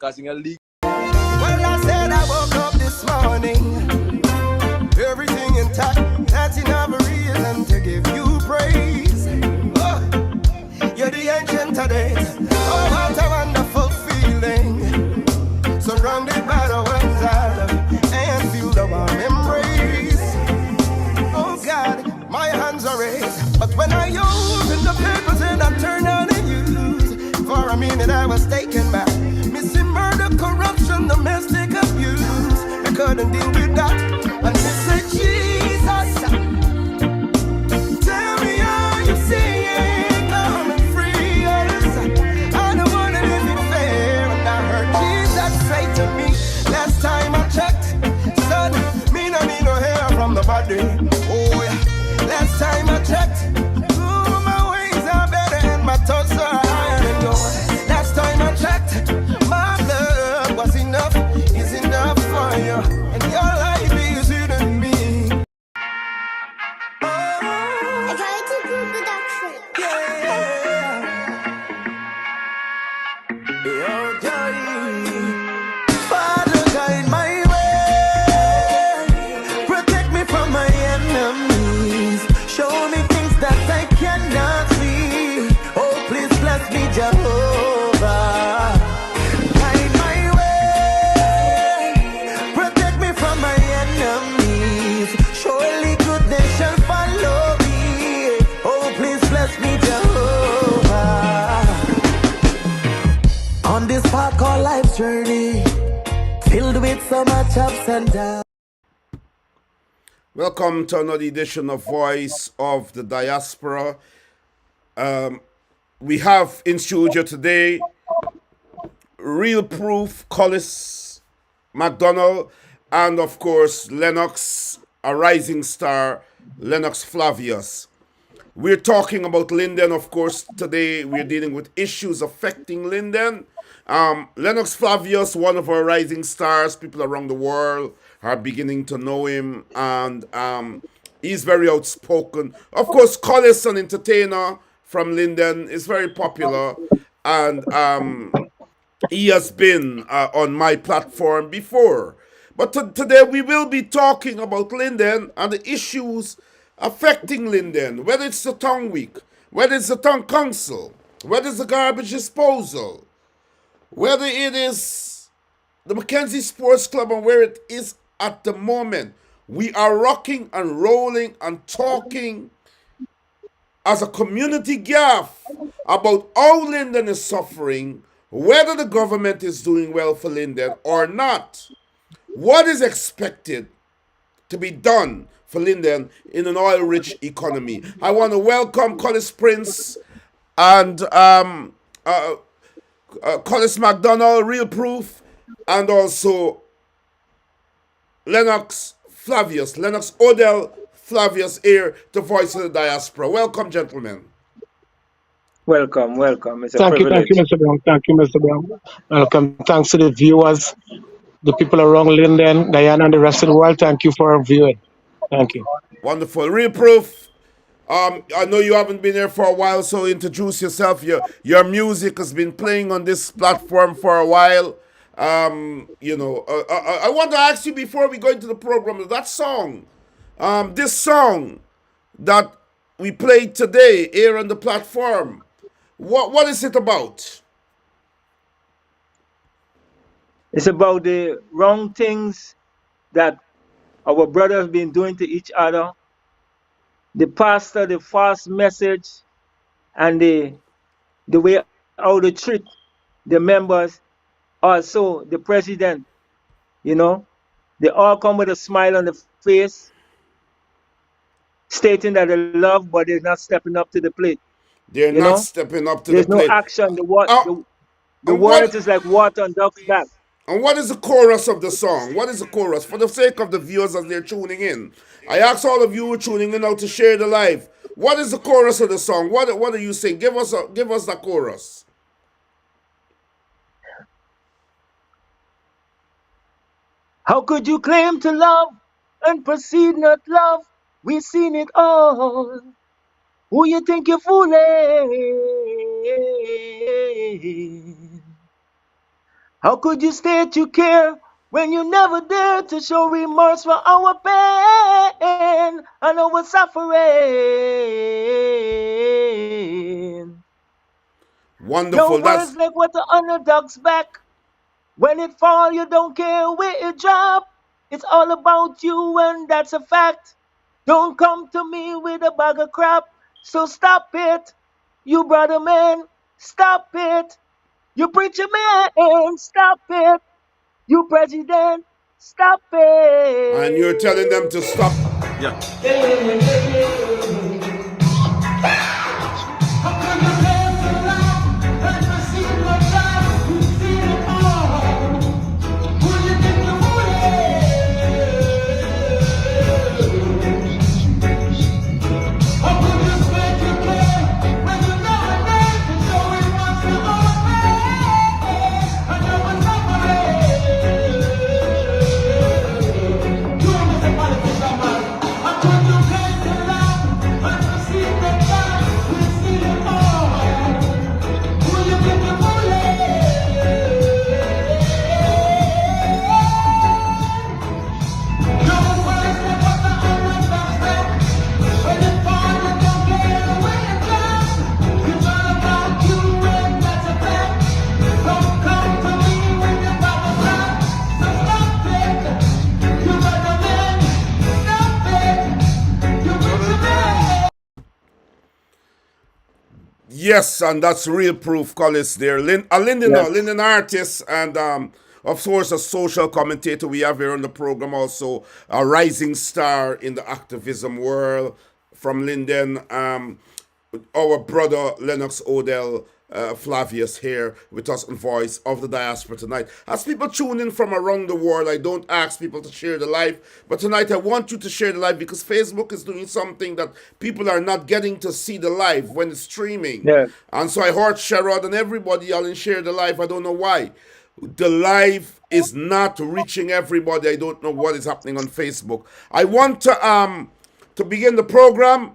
causing a leak. Well, I said I woke up this morning, everything intact. That's enough reason to give you praise. Oh, you're the ancient of days. Oh, what a wonderful feeling. Surrounded by the ones I love and feel the warm embrace. Oh God, my hands are raised. But when I open the papers and I turn on the news, for a minute I was taken back. Missing murder, corruption, domestic abuse. I couldn't deal with that. And they said, Jesus, tell me how you see it. Come and free us. I don't want to live in fear. And I heard Jesus say to me, last time I checked, son, me no hair from the body. Oh yeah, last time I checked, ooh, my ways are better and my thoughts are higher than yours. Last time I checked, my blood was enough, is enough for you. And your life is hidden me. I tried to do production. Your joy, Father, guide my way. Protect me from my enemies. Show me things that I cannot see. Oh, please bless me, Jehovah. Guide my way. Protect me from my enemies. Surely goodness shall follow me. Oh, please bless me, Jehovah. On this path called life's journey, filled with so much ups and downs. Welcome to another edition of Voice of the Diaspora. We have in studio today Real Proof, Collis McDonald, and of course Lennox, a rising star, Lennox Flavius. We're talking about Linden, of course. Today we're dealing with issues affecting Linden. Lennox Flavius, one of our rising stars, people around the world are beginning to know him, and he's very outspoken. Of course, Collis, an entertainer from Linden, is very popular, and he has been on my platform before. But today we will be talking about Linden and the issues affecting Linden, whether it's the town week, whether it's the town council, whether it's the garbage disposal, whether it is the Mackenzie Sports Club and where it is at the moment. We are rocking and rolling and talking as a community gaff about how Linden is suffering, whether the government is doing well for Linden or not, what is expected to be done for Linden in an oil-rich economy. I want to welcome Collis Prince and Collis McDonald, Real Proof, and also Lennox Flavius, Lennox Odell Flavius here to Voice of the Diaspora. Welcome, gentlemen. Welcome, welcome. It's a Thank you, privilege. Mr. Brown. Thank you, Mr. Brown. Welcome. Thanks to the viewers, the people around Linden, Diana, and the rest of the world. Thank you for viewing. Thank you. Wonderful. Real Proof. I know you haven't been here for a while, so introduce yourself. Your music has been playing on this platform for a while. I want to ask you before we go into the program, that song, this song that we played today here on the platform, what is it about? It's about the wrong things that our brothers been doing to each other. The pastor, the false message, and the way how they treat the members, also the president, they all come with a smile on the face, stating that they love, but they're not stepping up to the plate. They're not stepping up to There's the plate. no action. The words is like water on duck's back. And what is the chorus of the song? What is the chorus? For the sake of the viewers as they're tuning in, I ask all of you who are tuning in now to share the live. What is the chorus of the song? What do you say? Give us the chorus. How could you claim to love and proceed not love? We've seen it all. Who you think you're fooling? How could you state you care when you never dare to show remorse for our pain and our suffering? Your Wonderful. words like what the underdog's back. When it fall, you don't care where it drop. It's all about you, and that's a fact. Don't come to me with a bag of crap. So stop it, you brother man. Stop it, you preacher man. Stop it, you president. Stop it. and you're telling them to stop. Yeah. Yes, and that's real proof, Collis there. Yes. Linden artist, and of course a social commentator we have here on the program, also a rising star in the activism world from Linden. Our brother Lennox Odell Flavius here with us on Voice of the Diaspora tonight. As people tune in from around the world, I don't ask people to share the live, but tonight I want you to share the live because Facebook is doing something that people are not getting to see the live when it's streaming. Yes. And so I heard Sherrod and everybody y'all share the live. I don't know why. The live is not reaching everybody. I don't know what is happening on Facebook. I want to begin the program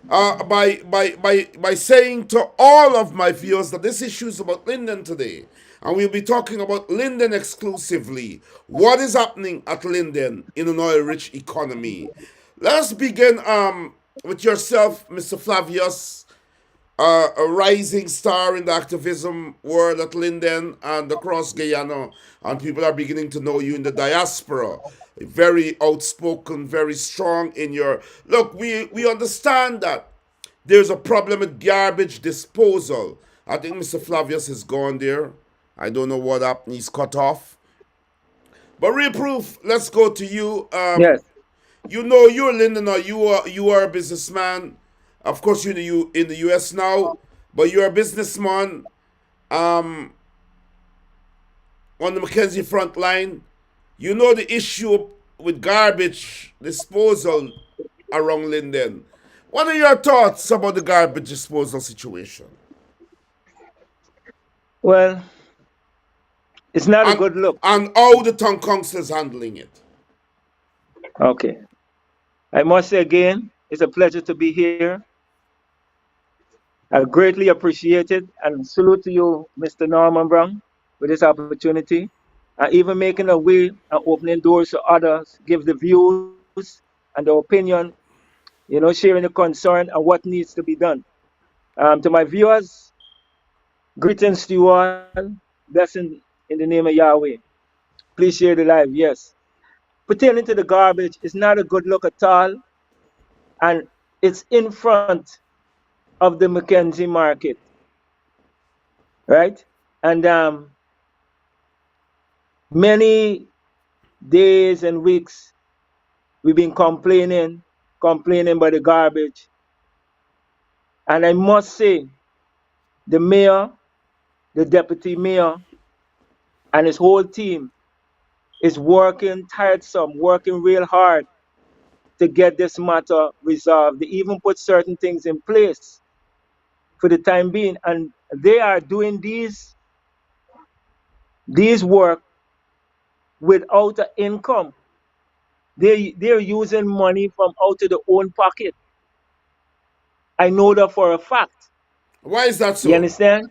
by saying to all of my viewers that this issue is about Linden today. And we'll be talking about Linden exclusively. What is happening at Linden in an oil-rich economy? Let us begin with yourself, Mr. Flavius, a rising star in the activism world at Linden and across Guyana. And people are beginning to know you in the diaspora. Very outspoken, very strong in your... Look, we understand that there's a problem with garbage disposal. I think Mr. Flavius is gone there. I don't know what happened. He's cut off. But real proof, let's go to you. Yes. You know, you're Linden, you are a businessman. Of course, you're in the US now, but you're a businessman on the Mackenzie front line. You know the issue with garbage disposal around Linden. What are your thoughts about the garbage disposal situation? Well, it's not a And, good look. and how the town council is handling it. Okay. I must say again, it's a pleasure to be here. I greatly appreciate it and salute to you, Mr. Norman Brown, for this opportunity. And even making a way and opening doors to others, give the views and the opinion, sharing the concern and what needs to be done. To my viewers, greetings to you all. Blessing in the name of Yahweh. Please share the live, yes. Pertaining to the garbage, it's not a good look at all. And it's in front of the Mackenzie market, right? And many days and weeks we've been complaining about the garbage. And I must say, the mayor, the deputy mayor, and his whole team is working tiresome, working real hard to get this matter resolved. They even put certain things in place for the time being, and they are doing these work without an income. They're using money from out of their own pocket. I know that for a fact. Why is that so? You understand?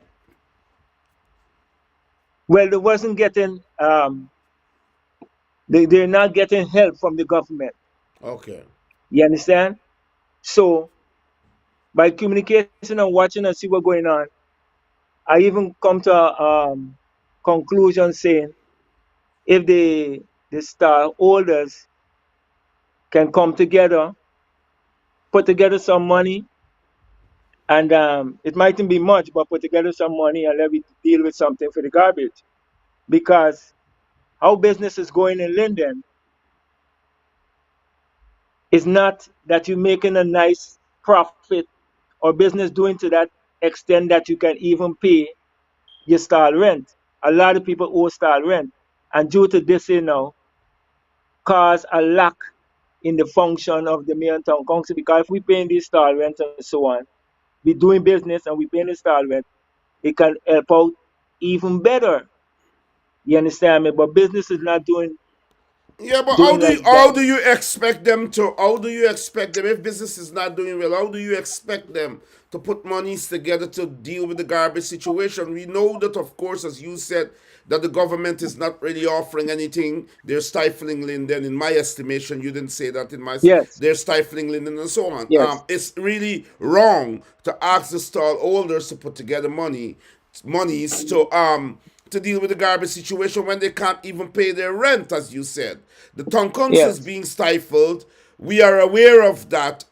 Well, they wasn't getting they're not getting help from the government. Okay. You understand? So by communication and watching and see what's going on, I even come to a conclusion saying if the stockholders can come together, put together some money, and it mightn't be much, but put together some money and let me deal with something for the garbage. Because how business is going in Linden is not that you're making a nice profit or business doing to that extent that you can even pay your stall rent. A lot of people owe stall rent. And due to this, cause a lack in the function of the mayor and town council. Because if we paying these stall rent and so on, we doing business and we paying the stall rent, it can help out even better. You understand me? But business is not Yeah, but doing like how that. do you expect them to how do you expect them if business is not doing well? How do you expect them to put monies together to deal with the garbage situation? We know that, of course, as you said, that the government is not really offering anything. They're stifling Linden. In my estimation, you didn't say that. Yes, They're stifling Linden and so on. yes, It's really wrong to ask the stall holders to put together monies to deal with the garbage situation when they can't even pay their rent, as you said. The town council is yes. being stifled. We are aware of that.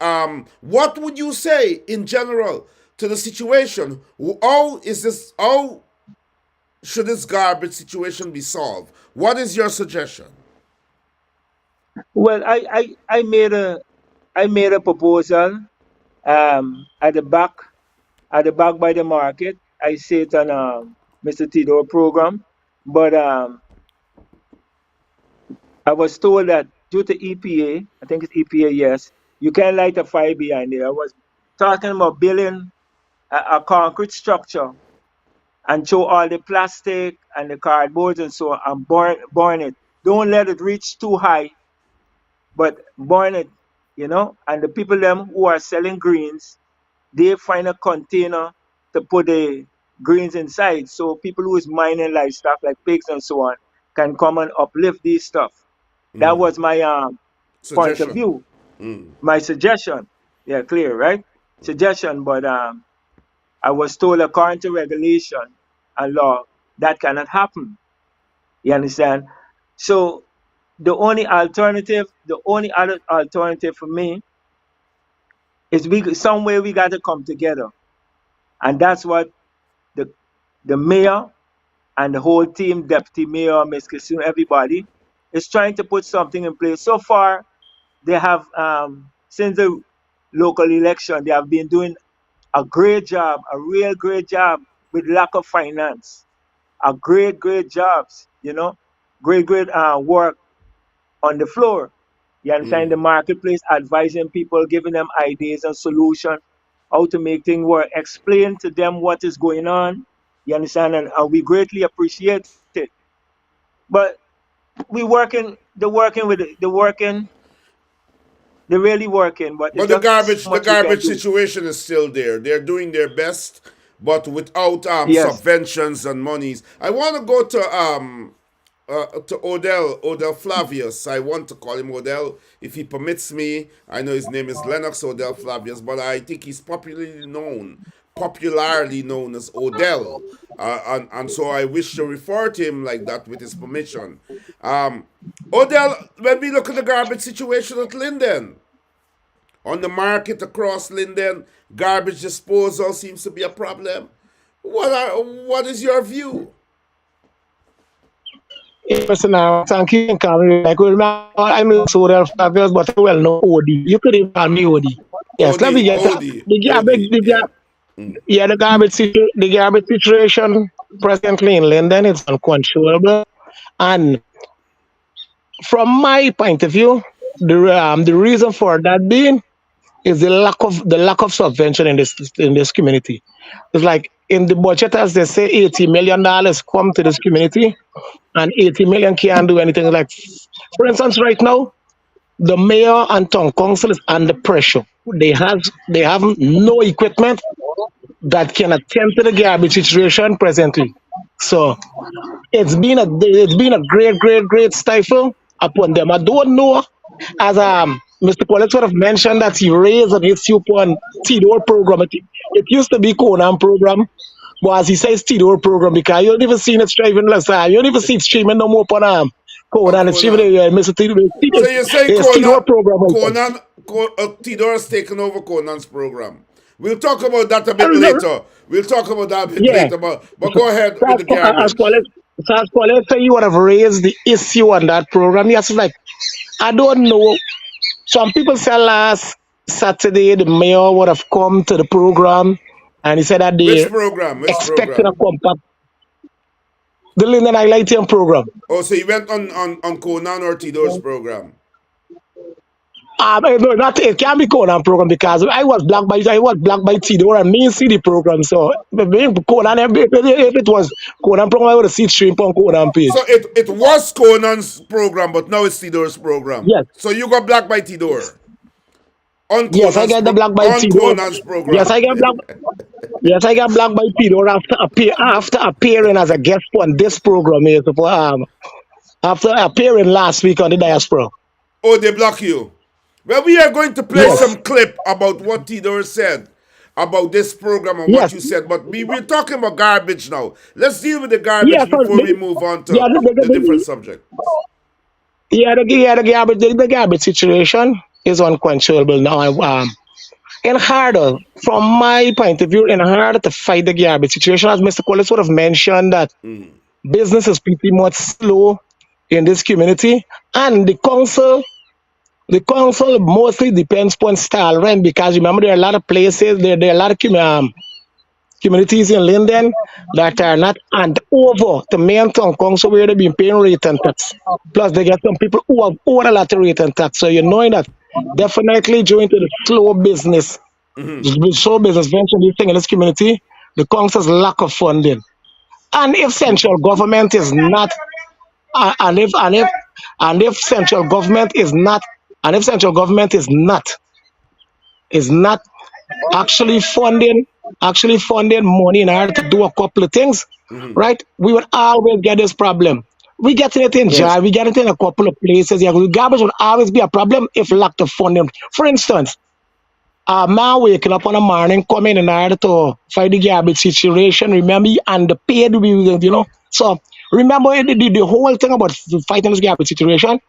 What would you say in general to the situation? How is this? How should this garbage situation be solved? What is your suggestion? Well, I made a proposal at the back by the market. I say it on Mr. Tito program, but I was told that due to EPA, I think it's EPA, yes, you can light a fire behind there. I was talking about building a concrete structure and show all the plastic and the cardboards and so on and burn it. Don't let it reach too high, but burn it, And the people them who are selling greens, they find a container to put the greens inside. So people who is mining livestock like pigs and so on can come and uplift these stuff. That was my point of Suggestion. view, my suggestion. Yeah, clear, right? Suggestion, but I was told according to regulation and law that cannot happen. You understand? So the only other alternative for me is somewhere we got to come together, and that's what the the mayor and the whole team, deputy mayor, Ms. Kissoon, everybody is trying to put something in place. So far, they have since the local election, they have been doing a great job, a real great job with lack of finance. A great jobs, great work on the floor. You understand the marketplace, advising people, giving them ideas and solution, how to make things work, explain to them what is going on. You understand, and we greatly appreciate it. But they're really working, but it's But the just so garbage, much the we can garbage do. situation is still there. They're doing their best, but without Yes, subventions and monies. I want to go to Odell Flavius. I want to call him Odell if he permits me. I know his name is Lennox Odell Flavius, but I think he's popularly known as Odell. And so I wish to refer to him like that with his permission. Um, Odell, when we look at the garbage situation at Linden, on the market across Linden, garbage disposal seems to be a problem. What is your view? Yes, now, thank you and call me. Like, I'm not so real Flavius, but I well know OD. You could even call me OD. Yes, let me OD, get that. OD, The garbage, OD, yeah. yeah, the garbage situation presently in Linden is uncontrollable. And from my point of view, the reason for that being is the lack of subvention in this community. It's like in the budget, as they say, $80 million come to this community, and 80 million can't do anything. Like, for instance, right now, the mayor and town council is under pressure. They have no equipment that can attend to the garbage situation presently. So it's been a great stifle upon them. I don't know, as Mr. Collins sort of mentioned that he raised an issue upon Tidor program. It used to be Conan program, but as he says Tidor program because you don't even see it streaming last time. You don't even see it streaming no more upon On Conan. It's streaming Conan. Mr. Tidor. So you say It's Tidor program. Tidor has taken over Conan's program. We'll talk about that a bit later. We'll talk about that a bit Yeah. later, but go ahead So with the as garbage. Collins, say you would have raised the issue on that program. Yes, it's like I don't know. Some people said last Saturday the mayor would have come to the program and he said that Which they're program? Which expecting a program? compact the Linden highlighting program. Oh, so you went on Conan or Tidor's program. No, not it can't be Conan program because I was black by Tidor and me see the program. So Conan if it was Conan program I would have seen stream on Conan page. So it was Conan's program, but now it's Tidor's program. Yes. So you got black by Tidor Yes, I get the black by On Tidor. Conan's Yes, program. I get black. Yes, I got blocked by Pedro after appearing as a guest on this program here. After appearing last week on the diaspora. Oh, they block you. Well, we are going to play Yes, some clip about what Tidor said about this program and what yes, you said, but we're talking about garbage now. Let's deal with the yes. garbage So before we move on yeah, to the different subject. the garbage situation is uncontrollable now. In harder, from my point of view, in harder to fight the garbage situation, as Mr. Collins would have mentioned that business is pretty much slow in this community, and the council mostly depends upon style rent because remember there are a lot of places there are a lot of communities in Linden that are not and over the main town council where they've been paying rate and tax. Plus they get some people who have owed a lot of rate and tax. So you knowing that definitely join to the slow business venture this thing in this community, the council's lack of funding. And if central government is not and if central government is not and if central government is not actually funding money in order to do a couple of things, right? We would always get this problem. We getting it in Yes. jar, we get it in a couple of places. Yeah, garbage would always be a problem if lack of funding. For instance, a man waking up on a morning coming in order to fight the garbage situation, remember, and the paid we. So remember the whole thing about fighting this garbage situation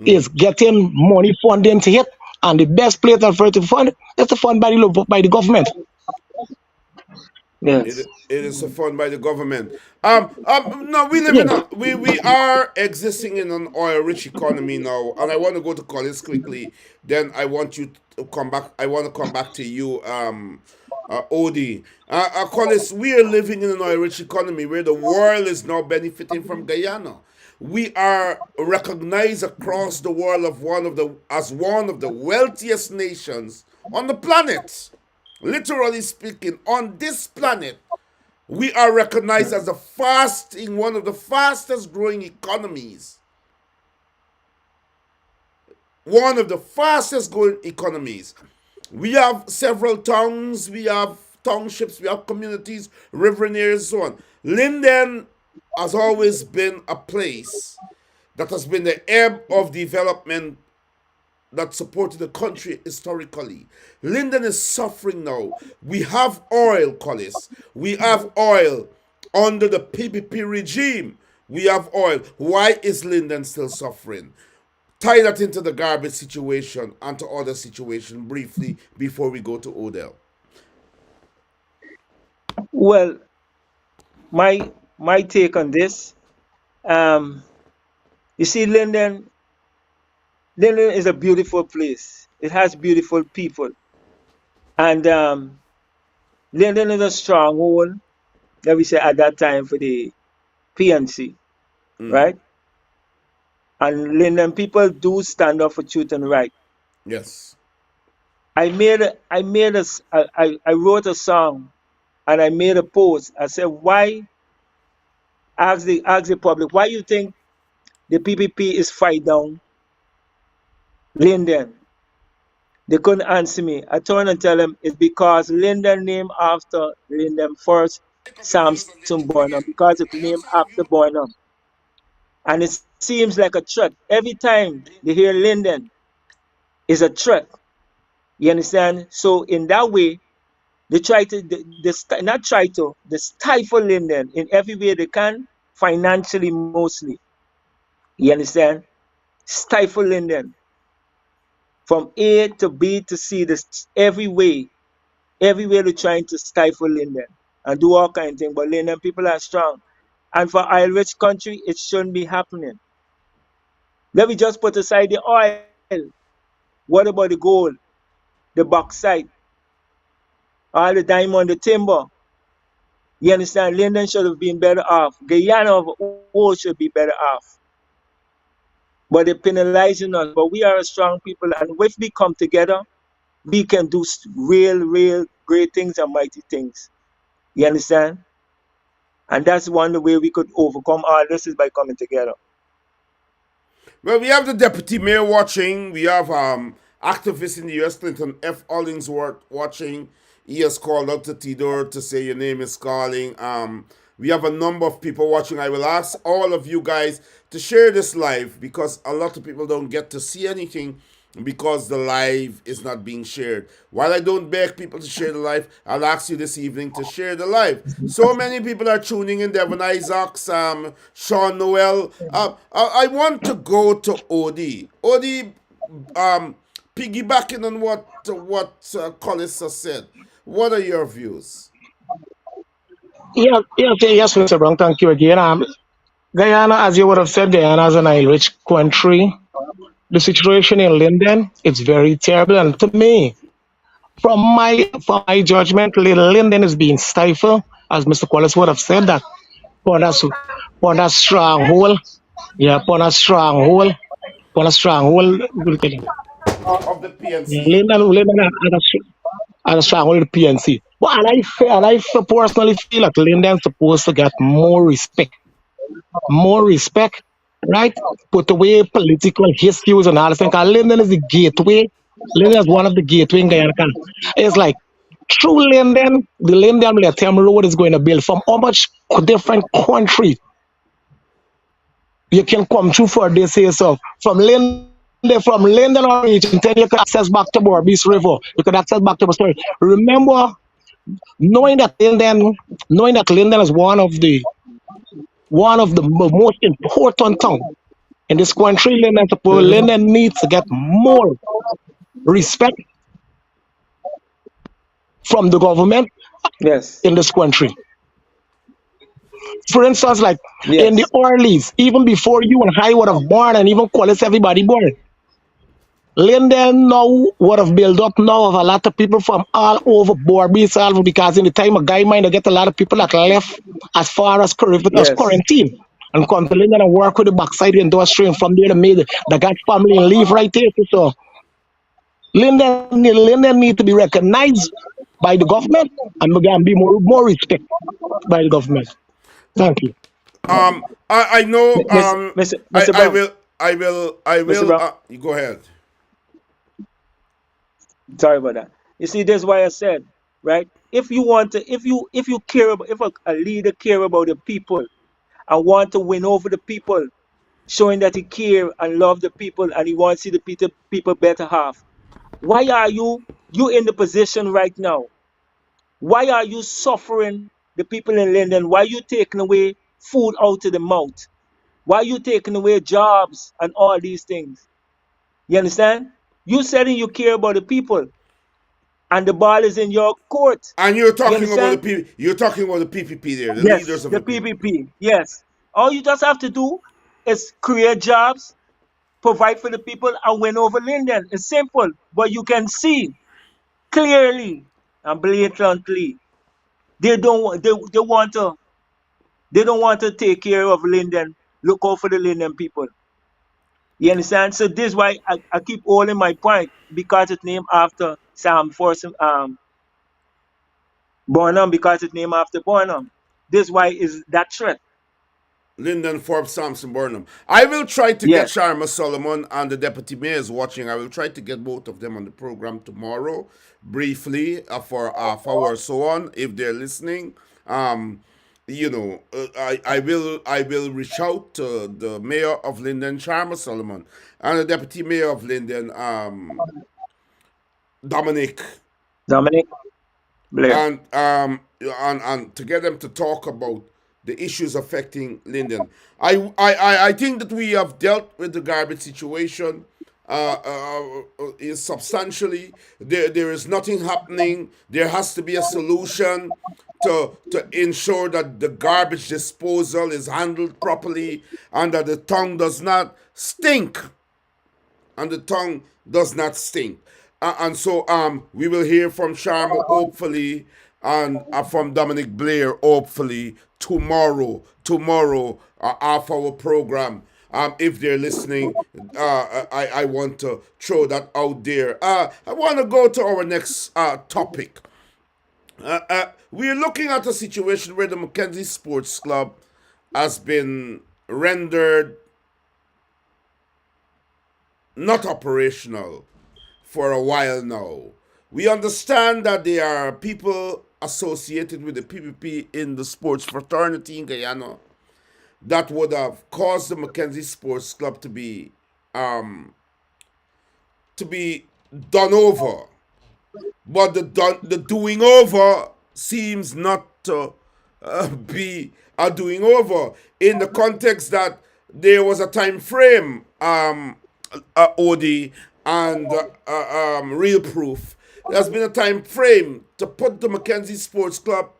is getting money funding to hit, and the best place for it to fund is to fund by the government. Yes. It is a fund by the government. No, we live Yes, in we are existing in an oil-rich economy now, and I want to go to Collins quickly. Then I want you to come back. I want to come back to you, Odie. Collins, we are living in an oil-rich economy where the world is now benefiting from Guyana. We are recognized across the world as one of the wealthiest nations on the planet. Literally speaking, on this planet, we are recognized as one of the fastest growing economies. One of the fastest growing economies. We have several towns, we have townships, we have communities, riverinaires, so on. Linden has always been a place that has been the ebb of development that supported the country historically. Linden is suffering now. We have oil, Collis. We have oil under the PPP regime. We have oil. Why is Linden still suffering? Tie that into the garbage situation and to other situation briefly before we go to Odell. Well, my take on this, um, you see, Linden is a beautiful place. It has beautiful people, and Linden is a stronghold that we say at that time for the PNC, right? And Linden people do stand up for truth and right. Yes. I wrote a song and I made a post. I said, why ask the public why you think the PPP is fight down Linden? They couldn't answer me. I turned and tell them it's because Linden named after Linden first Samson Burnham because it's named after Burnham. And it seems like a threat. Every time they hear Linden, is a threat. You understand? So in that way, they try to not try to they stifle Linden in every way they can, financially mostly. You understand? Stifle Linden from A to B to C. This every way they're trying to stifle Linden and do all kind of things. But Linden people are strong, and for oil rich country, it shouldn't be happening. Let me just put aside the oil. What about the gold, the bauxite, all the diamond, the timber? You understand? Linden should have been better off. Guyana of all should be better off. But they're penalizing us. But we are a strong people, and if we come together, we can do real great things and mighty things. You understand? And that's one way we could overcome all this is by coming together. Well, we have the deputy mayor watching. We have activists in the U.S. Clinton F. Hollingsworth watching. He has called out to Tidor to say your name is calling. We have a number of people watching. I will ask all of you guys to share this live because a lot of people don't get to see anything because the live is not being shared. While I don't beg people to share the live, I'll ask you this evening to share the live. So many people are tuning in. Devon Isaacs, Sean Noel. I want to go to Odie. Odie, piggybacking on what Collis has said. What are your views? Yes, Mr. Brown, thank you again. Guyana, as you would have said, Guyana is an oil-rich country. The situation in Linden is very terrible, and to me, from my judgment, Linden is being stifled, as Mr. Wallace would have said that upon a, upon a stronghold, yeah, upon a stronghold, Of the PNC. Linden has a stronghold with the PNC. Well, and I personally feel that Linden's supposed to get more respect, right? Put away political issues and all this thing. 'Cause Linden is the gateway. Linden is one of the gateway in Guyana. It's like through Linden, the Linden Lithium Road is going to build from how much different countries you can come through for this here. So from Linden or region, then you can access back to Borbis River. You can access back to the story. Remember, knowing that Linden is one of the most important town in this country, Linden needs to get more respect from the government Yes. in this country. For instance, like in the Yes. earlys, even before you and I would have born, and even Qualis everybody born, Linden now would have built up now of a lot of people from all over Borbis, all because in the time of Guy Mine, get a lot of people that left as far as Yes. quarantine and come to Linden and work with the backside industry, and from there they made the got family and leave right there. So Linden need to be recognized by the government and we can be more respect by the government. Thank you. I know. Mr. Brown. I Mr. will. Brown. You go ahead. Sorry about that. You see, this is why I said, right? If you want to, if you care about, if a leader care about the people and want to win over the people, showing that he care and love the people and he wants to see the people better half. Why are you in the position right now? Why are you suffering the people in Linden? Why are you taking away food out of the mouth? Why are you taking away jobs and all these things? You understand? You said you care about the people, and the ball is in your court. And you're You talking about the understand? P. You're talking about the PPP there, the Yes, leaders of the the PPP. PPP. Yes. All you just have to do is create jobs, provide for the people, and win over Linden. It's simple, but you can see clearly and blatantly they don't they don't want to take care of Linden. Look out for the Linden people. You understand? So this is why I keep holding my point because it's named after Sam Force Burnham because it's named after Burnham. This is why is that threat. Linden, Forbes, Sampson, Burnham. I will try to get Yes. Sharma Solomon and the deputy mayor is watching. I will try to get both of them on the program tomorrow, briefly, for half hour or so on, if they're listening. I will reach out to the mayor of Linden, Sharma Solomon, and the deputy mayor of Linden, Dominic, Dominic Blair. and to get them to talk about the issues affecting Linden. I think that we have dealt with the garbage situation is substantially. There is nothing happening. There has to be a solution to ensure that the garbage disposal is handled properly and that the tongue does not stink and the tongue does not stink. And so we will hear from Sharma hopefully and from Dominic Blair hopefully tomorrow after our program. If they're listening, I want to throw that out there. I want to go to our next topic. We're looking at a situation where the Mackenzie Sports Club has been rendered not operational for a while now. We understand that there are people associated with the PPP in the sports fraternity in Guyana that would have caused the Mackenzie Sports Club to be done over. But the doing over seems not to be a doing over in the context that there was a time frame, OD and real proof. There's been a time frame to put the Mackenzie Sports Club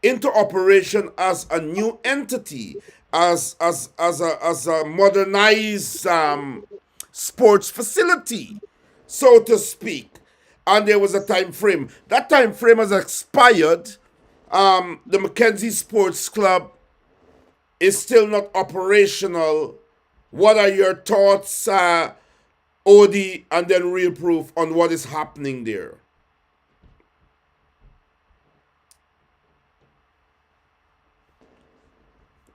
into operation as a new entity, as a modernized sports facility, so to speak. And there was a time frame. That time frame has expired. The Mackenzie Sports Club is still not operational. What are your thoughts, OD, and then real proof on what is happening there?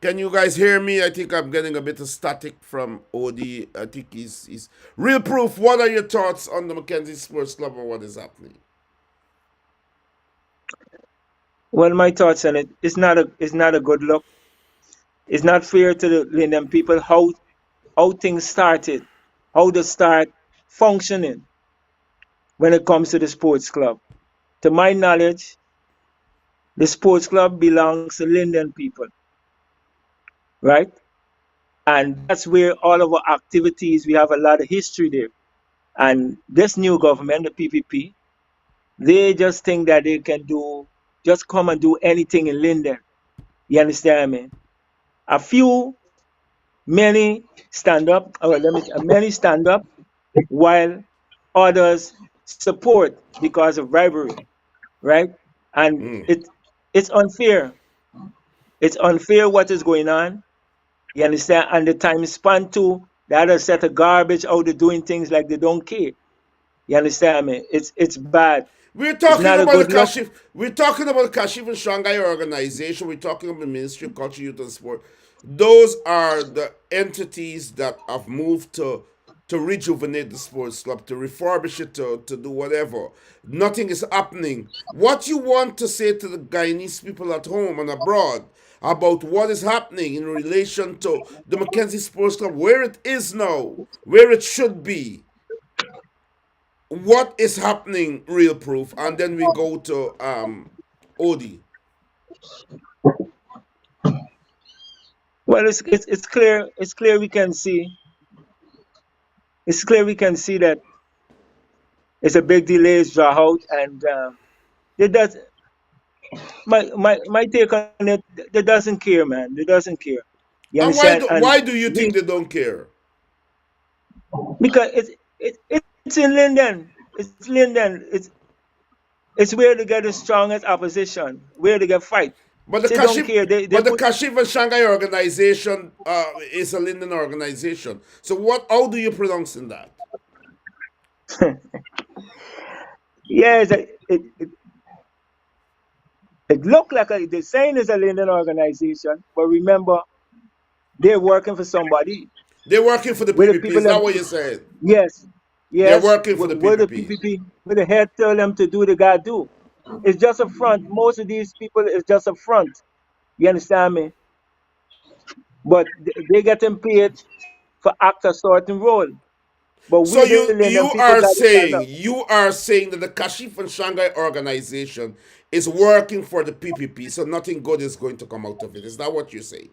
Can you guys hear me? I think I'm getting a bit of static from OD. I think he's real proof. What are your thoughts on the Mackenzie Sports Club and what is happening? Well, my thoughts on it, it's not a good look. It's not fair to the Linden people how things started, how they start functioning when it comes to the sports club. To my knowledge, the sports club belongs to Linden people, right? And that's where all of our activities, we have a lot of history there. And this new government, the PPP, they just think that they can just come and do anything in Linden. You understand me? Many stand up, many stand up while others support because of bribery, right? And it's unfair. It's unfair what is going on. You understand? And the time span too, the other set of garbage out there doing things like they don't care. You understand me? It's bad. We're It's talking not a about the good look. Kashif. We're talking about the Kashif and Shanghai organization. We're talking about the Ministry of Culture, Youth, and Sport. Those are the entities that have moved to rejuvenate the sports club, to refurbish it, to do whatever. Nothing is happening. What you want to say to the Guyanese people at home and abroad about what is happening in relation to the Mackenzie Sports Club, where it is now, where it should be, what is happening, real proof, and then we go to Odie. Well, it's clear. It's clear we can see. It's clear we can see that it's a big delay, it's draw out, and it does. My take on it, they doesn't care, man. They doesn't care. You And understand? why And do you think they don't care? because it's in Linden. It's Linden. It's where they get the strongest opposition, where they get fight. But the They don't Kashif, care. They but the put Kashif and Shanghai organization is a Linden organization. So what? How do you pronounce in that? yes. It looked like the saying is a Linden organization, but remember they're working for somebody. They're working for the Where the PPP. people Is that them, what you're saying? yes, They're yes. working for the Where the PPP. PPP, where the head tell them to do, they gotta do. It's just a front. Most of these people is just a front. You understand me? But they getting paid for act a certain role. But So we the Linden people got to stand up. you are saying that the Kashif and Shanghai organization is working for the PPP, so nothing good is going to come out of it. Is that what you say?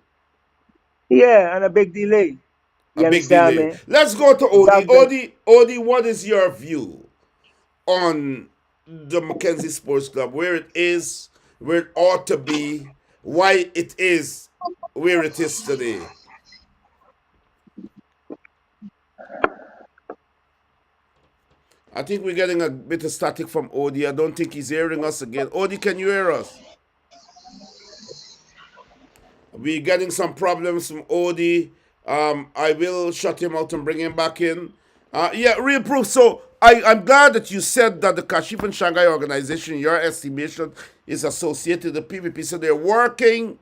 Yeah, and a big delay. A You big understand delay. me? Let's go to Odie. That's the Odie, what is your view on the Mackenzie Sports Club, where it is, where it ought to be, why it is where it is today? I think we're getting a bit of static from Odie. I don't think he's hearing us again. Odie, can you hear us? We're getting some problems from Odie. I will shut him out and bring him back in. Yeah, real proof. So I'm glad that you said that the Kashif and Shanghai organization, in your estimation, is associated with the PPP. So they're working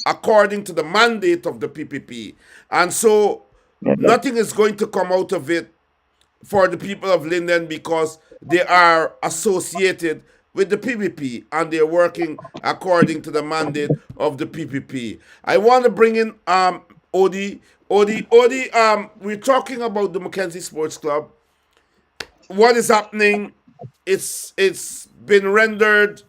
according to the mandate of the PPP. And so nothing is going to come out of it for the people of Linden because they are associated with the PPP and they're working according to the mandate of the PPP. I want to bring in Odie. Odie, we're talking about the Mackenzie Sports Club. What is happening? It's been rendered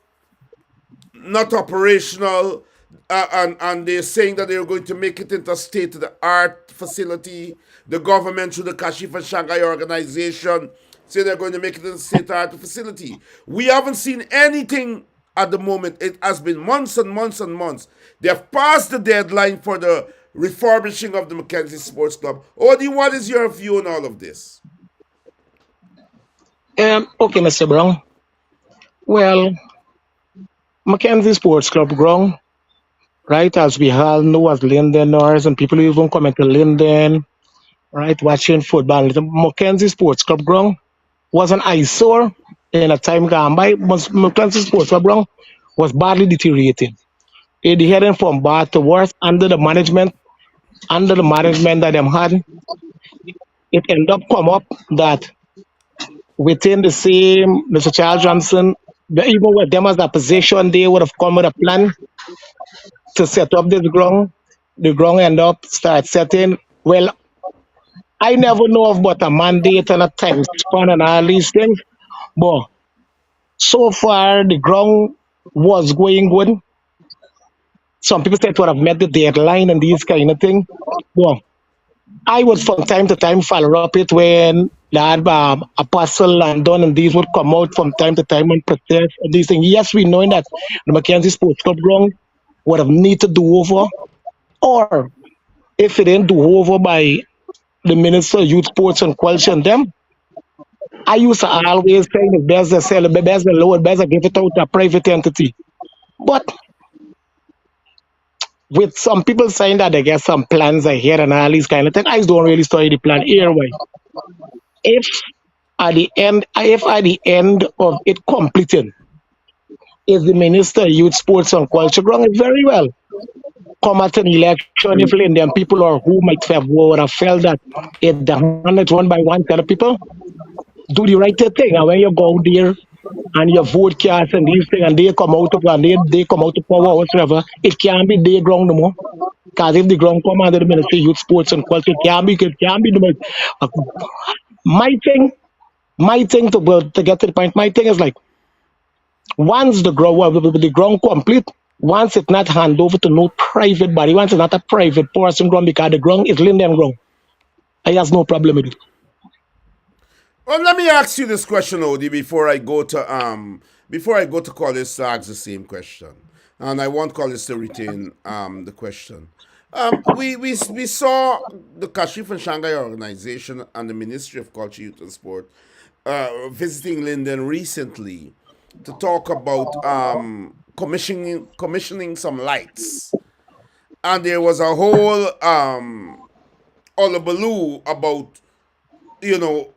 not operational, and they're saying that they're going to make it into a state of the art facility. The government, through the Kashif and Shanghai organization, say they're going to make it into a state of the art facility. We haven't seen anything at the moment. It has been months and months and months. They have passed the deadline for the refurbishing of the Mackenzie Sports Club. Odie, what is your view on all of this? Okay, Mr. Brown. Well, Mackenzie Sports Club ground, right, as we all know as Lindeners and people who even come into Linden, right, watching football. The Mackenzie Sports Club ground was an eyesore in a time gone by. Mackenzie Sports Club ground was badly deteriorating. It heading from bad to worse under the management that them had. It ended up come up that within the same Mr. Charles Johnson, even with them as a position, they would have come with a plan to set up this ground. The ground end up start setting. Well, I never know about a mandate and a time span and all these things, but so far the ground was going good. Some people said it would have met the deadline and these kind of thing. Well, I would from time to time follow up it when that Apostle and Don and these would come out from time to time and protest and these things. Yes, we know that the Mackenzie Sports Club ground would have need to do over, or if it didn't do over by the Minister of Youth Sports and Culture and them, I used to always say the best to sell, the best to lower, best to give it out to a private entity. But with some people saying that they get some plans ahead and all these kind of things, I don't really study the plan here. Why? If if at the end of it completed, if the Minister of Youth Sports and Culture ground it very well. Come at an election, if Indian people or who might have would have felt that if the hand is won by one kind of people, do the right thing. And when you go there and you vote cast and these things and they come out of and they come out of power or whatever, it can't be their ground no more. Because if the ground come under the Ministry of Youth Sports and Culture, it can't be the uh, my thing, my thing to get to the point, my thing is like once the ground complete, once it's not hand over to no private body, once it's not a private person ground because the ground is Linden ground, I has no problem with it. Well, let me ask you this question, Odie, before I go to Collis to ask the same question, and I want Collis to retain the question. We saw the Kashif and Shanghai organization and the Ministry of Culture, Youth and Sport visiting Linden recently to talk about commissioning some lights, and there was a whole hullabaloo about you know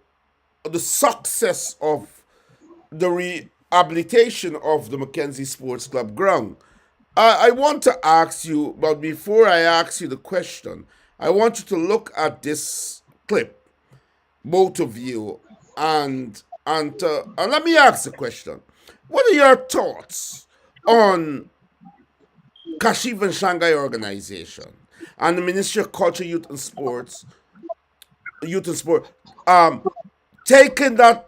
the success of the rehabilitation of the Mackenzie Sports Club ground. I want to ask you, but before I ask you the question, I want you to look at this clip, both of you, and let me ask the question. What are your thoughts on Kashif and Shanghai organization and the Ministry of Culture, Youth and Sport, taking that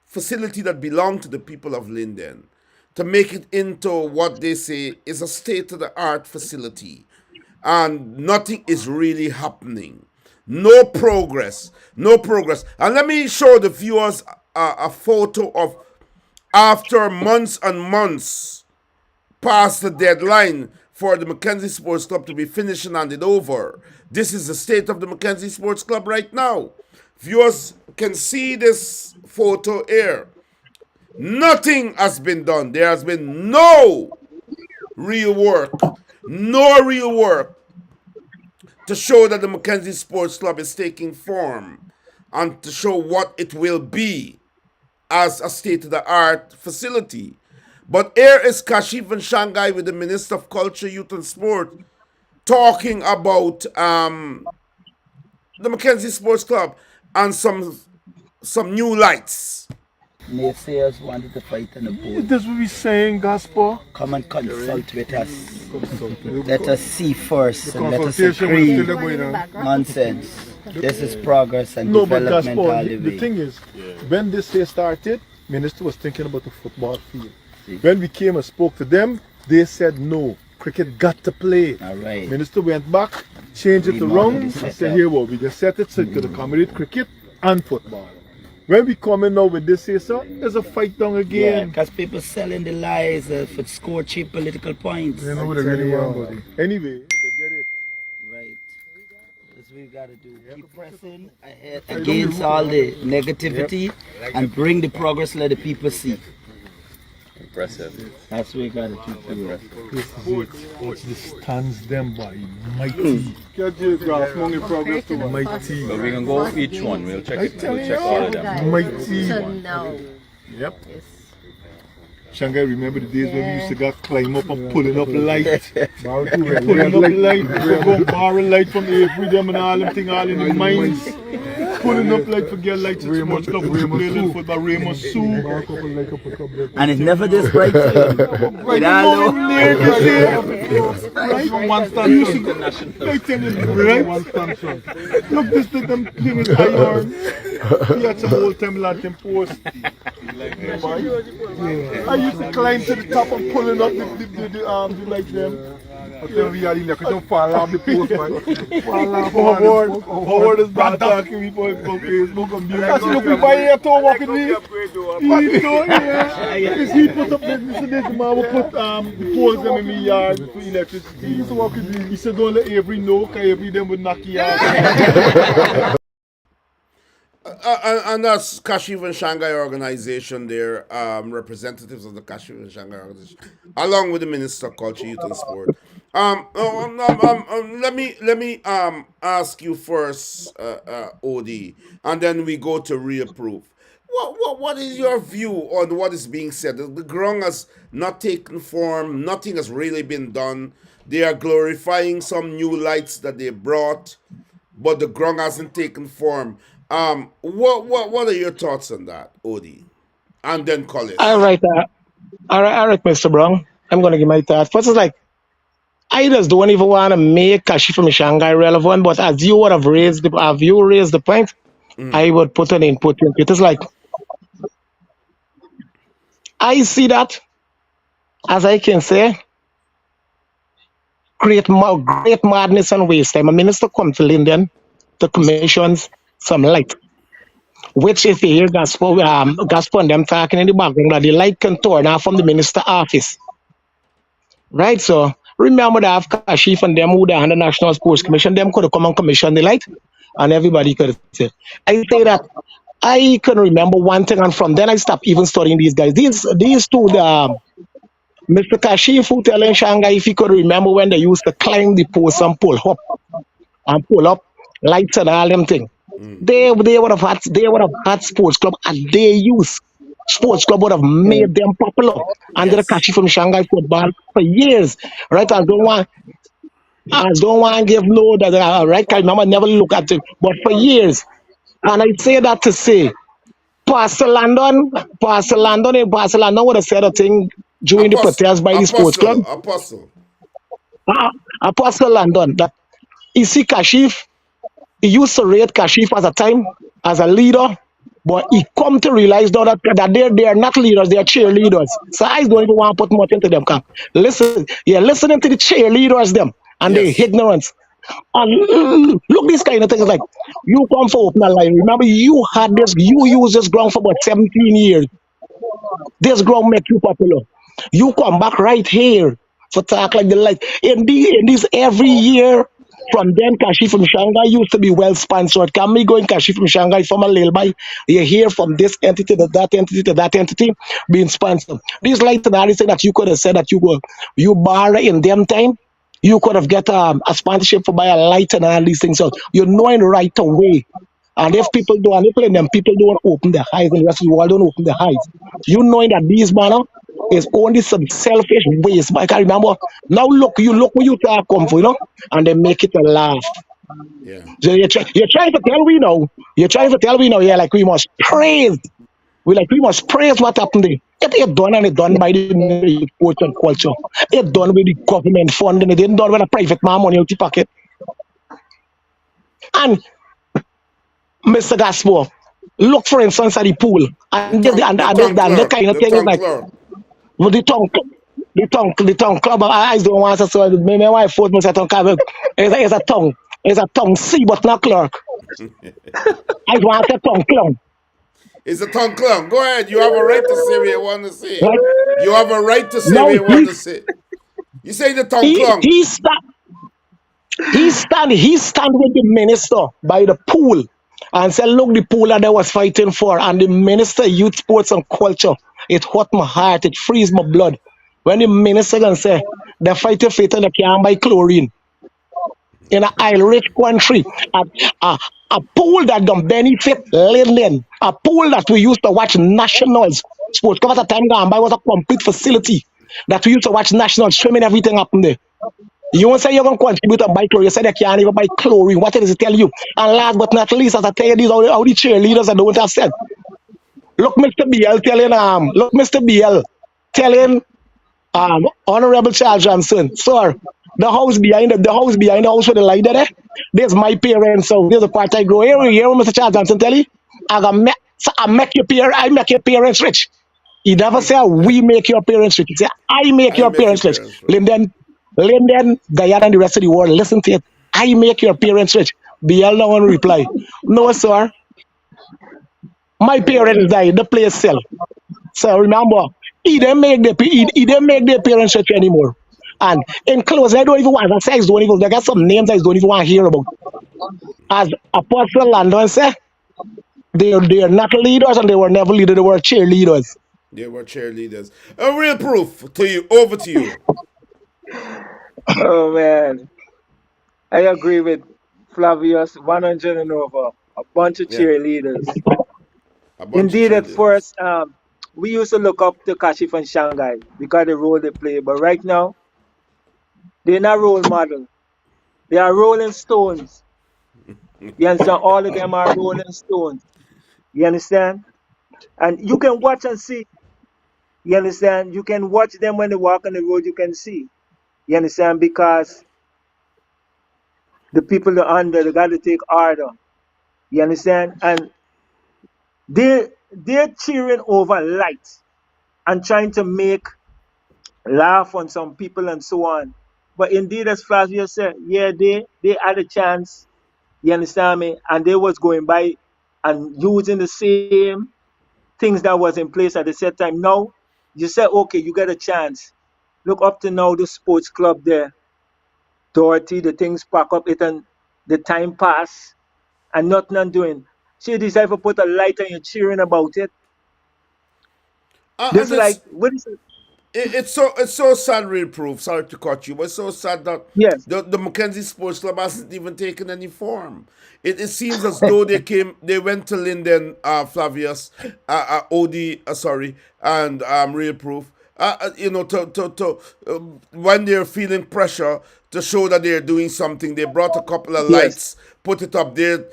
facility that belonged to the people of Linden to make it into what they say is a state of the art facility, and nothing is really happening. No progress, no progress. And let me show the viewers a photo of after months and months past the deadline for the Mackenzie Sports Club to be finished and handed over. This is the state of the Mackenzie Sports Club right now. Viewers can see this photo here. Nothing has been done. There has been no real work. No real work to show that the Mackenzie Sports Club is taking form and to show what it will be as a state-of-the-art facility. But here is Kashif and Shanghai with the Minister of Culture, Youth and Sport talking about the Mackenzie Sports Club and some new lights. Naysayers wanted to fight on the board. That's what we're saying, Gaspar. Come and consult with us. Let us see first The and let us consultation will agree. still going on. Nonsense. This is progress and No, but development Gaspar, all the the way. thing is, when this year started, Minister was thinking about the football field. When we came and spoke to them, they said no, cricket got to play. All right. Minister went back, changed it Remodeled around, the and setup. said, here, well, we just set it so it could accommodate cricket and football. When we come in now with this here, so there's a fight down Yeah, again. because people selling the lies for score cheap political points. You know what they really want, buddy. Anyway, they get it. Right. That's what we gotta do. Keep pressing ahead against all the negativity and bring the progress, let the people see. Impressive. That's what we gotta keep doing. This is it. Watch the stands them by mighty. Get your graph, money progress to mighty. But we can go each one. We'll check it. We'll check all of them. Mighty. So now, Yep. yes. Shanghai, remember the days when we used to go climb up and pulling up light? Pulling up light. We go borrow light from Avery them and all them thing all in the mines. Pulling up light for get lights at sports club. We play little football. Raymond Sue. And it's never this bright for you. Right, It all the moment you say, right, from one stand I tell you, right? Look, this thing, them thing is iron. He had some old time lad them post. I used to climb to the top and pulling up the like them. We are in there, don't fall off the post, man. Fall off Howard is bad talking people on Facebook and music. That's look, if I hear to walk with me. He don't, yeah. He put up this the man will put the poles them in my yard for electricity. He used to walk with me. He said, don't let every know, because every them would knock you out. And that's Kashif and Shanghai organization there, representatives of the Kashif and Shanghai organization, along with the Minister of Culture, Youth and Sport. Let me ask you first, Odie, and then we go to reapprove. What is your view on what is being said? The ground has not taken form. Nothing has really been done. They are glorifying some new lights that they brought, but the ground hasn't taken form. What are your thoughts on that, Odie? And then Collis. All right, Mr. Brown. I'm going to give my thoughts. First, it's like, I just don't even want to make Kashif from Shanghai relevant, but as you would have raised the point, I would put an input into it. It's like, I see that, as I can say, great madness and waste time. A minister come to Linden to commissions some light, which if you hear Gaspar and them talking in the background, that the light can turn off from the minister office. Right, so remember that have Kashif and them who are the National Sports Commission, them could have come and commission the light, and everybody could say. I say that I can remember one thing, and from then I stopped even studying these guys. These two, Mr. Kashif who telling Shanghai if he could remember when they used to climb the post and pull up lights and all them things. They would have had sports club at their use. Sports club would have made them popular under the Kashif from Shanghai football for years. Right? I don't want to give no that right. I remember never look at it, but for years. And I say that to say, Pastor Landon would have said a thing during the protest by the sports club. Apostle. Apostle Landon, that you see Kashif, he used to rate Kashif as a time as a leader, but he come to realize now that they are not leaders, they are cheerleaders. So I don't even want to put much into them. Listen, you're listening to the cheerleaders them and their Yes. ignorance. And look, these kind of things like you come for open line. Remember, you used this ground for about 17 years. This ground make you popular. You come back right here for talk like the like in this every year. From then, Kashi from Shanghai used to be well sponsored. Can me going Kashi from Shanghai from a little by you hear from this entity to that entity to that entity being sponsored. These like and everything that you could have said that you borrow in them time, you could have get a sponsorship for buy a light and all these things. So you're knowing right away. And if people do anything, then people don't open their eyes, and the rest of the world don't open their eyes. You knowing that these manner is only some selfish ways. But I can remember now. Look where you talk come for, and they make it a laugh. Yeah. So you're trying to tell we now. You're trying to tell we now. Yeah, like we must praise. We must praise what happened there. It done and it done by the sports and culture. It done with the government funding. It didn't done with a private man money out the pocket. And Mr. Gaspar, look for instance at the pool. And The the kind of thing is tongue like clerk. with the tongue club. I don't want to say my wife forced me to say tongue club. It's a tongue C but not clerk. I want a tongue clown. It's a tongue clerk. Go ahead. You have a right to say what you want to say. Right? You have a right to say Now what you want to say. You say the tongue clerk. He stand with the minister by the pool and said, look, the pool that they was fighting for, and the minister youth sports and culture, it hurt my heart, it frees my blood. When the minister can say they're fighting for it and they can't buy chlorine in an oil-rich country, a pool that don't benefit Linden, a pool that we used to watch nationals sports. Because at the time gone by was a complete facility that we used to watch nationals swimming, everything up in there. You won't say you're going to contribute to buy chlorine. You say they can't even buy chlorine. What does it tell you? And last but not least, as I tell you, these are the cheerleaders and don't have said. Look, Mr. BL telling Honorable Charles Johnson, sir, the house behind the house with the light there, there's my parents. So there's a part I grow. Here, Mr. Charles Johnson tell you, I make your parents rich. He never say we make your parents rich. He say I make your parents rich. Linden, Guyana, and the rest of the world, listen to it. I make your parents rich. BL no one reply. No, sir. My parents died. The place sell. So remember, he didn't make their parents rich anymore. And in closing, I don't even want to say I got some names I don't even want to hear about. As Apostle Landon said, they are not leaders and they were never leaders, they were cheerleaders. They were cheerleaders. A real proof to you. Over to you. Oh man, I agree with Flavius 100 and over. A bunch of cheerleaders. Indeed, at first, we used to look up to Kashif and Shanghai because of the role they play. But right now, they're not role models. They are rolling stones. You understand? All of them are rolling stones. You understand? And you can watch and see. You understand? You can watch them when they walk on the road, you can see. You understand? Because the people are under, they got to take order. You understand? And they're cheering over light and trying to make laugh on some people and so on. But indeed, as Flavia said, yeah, they had a chance. You understand me? And they was going by and using the same things that was in place at the same time. Now, you say, okay, you get a chance. Look up to now the sports club there. Dorothy, the things pack up it and the time pass and nothing doing. She decided to put a light and you're cheering about it. This is like, what is it? It's so sad, real proof. Sorry to cut you, but it's so sad that yes, the Mackenzie Sports Club hasn't even taken any form. It seems as though they went to Linden, Flavius, and real proof. When they're feeling pressure to show that they're doing something, they brought a couple of lights, put it up there,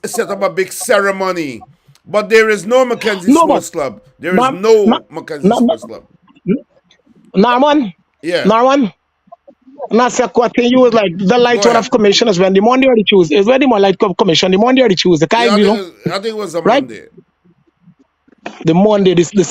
set up a big ceremony But there is no Mackenzie No, but Sports Club. There is Nar- Nar- no Mackenzie Nar- Sports Club. Narman, Yeah. Narman, Nasa Kwate, you was like the light Go one ahead. of commission is when the Monday or the Tuesday. Is when the more light commission, the Monday or the Tuesday, Yeah, kind, you know, I think it was a right? Monday. The Monday, the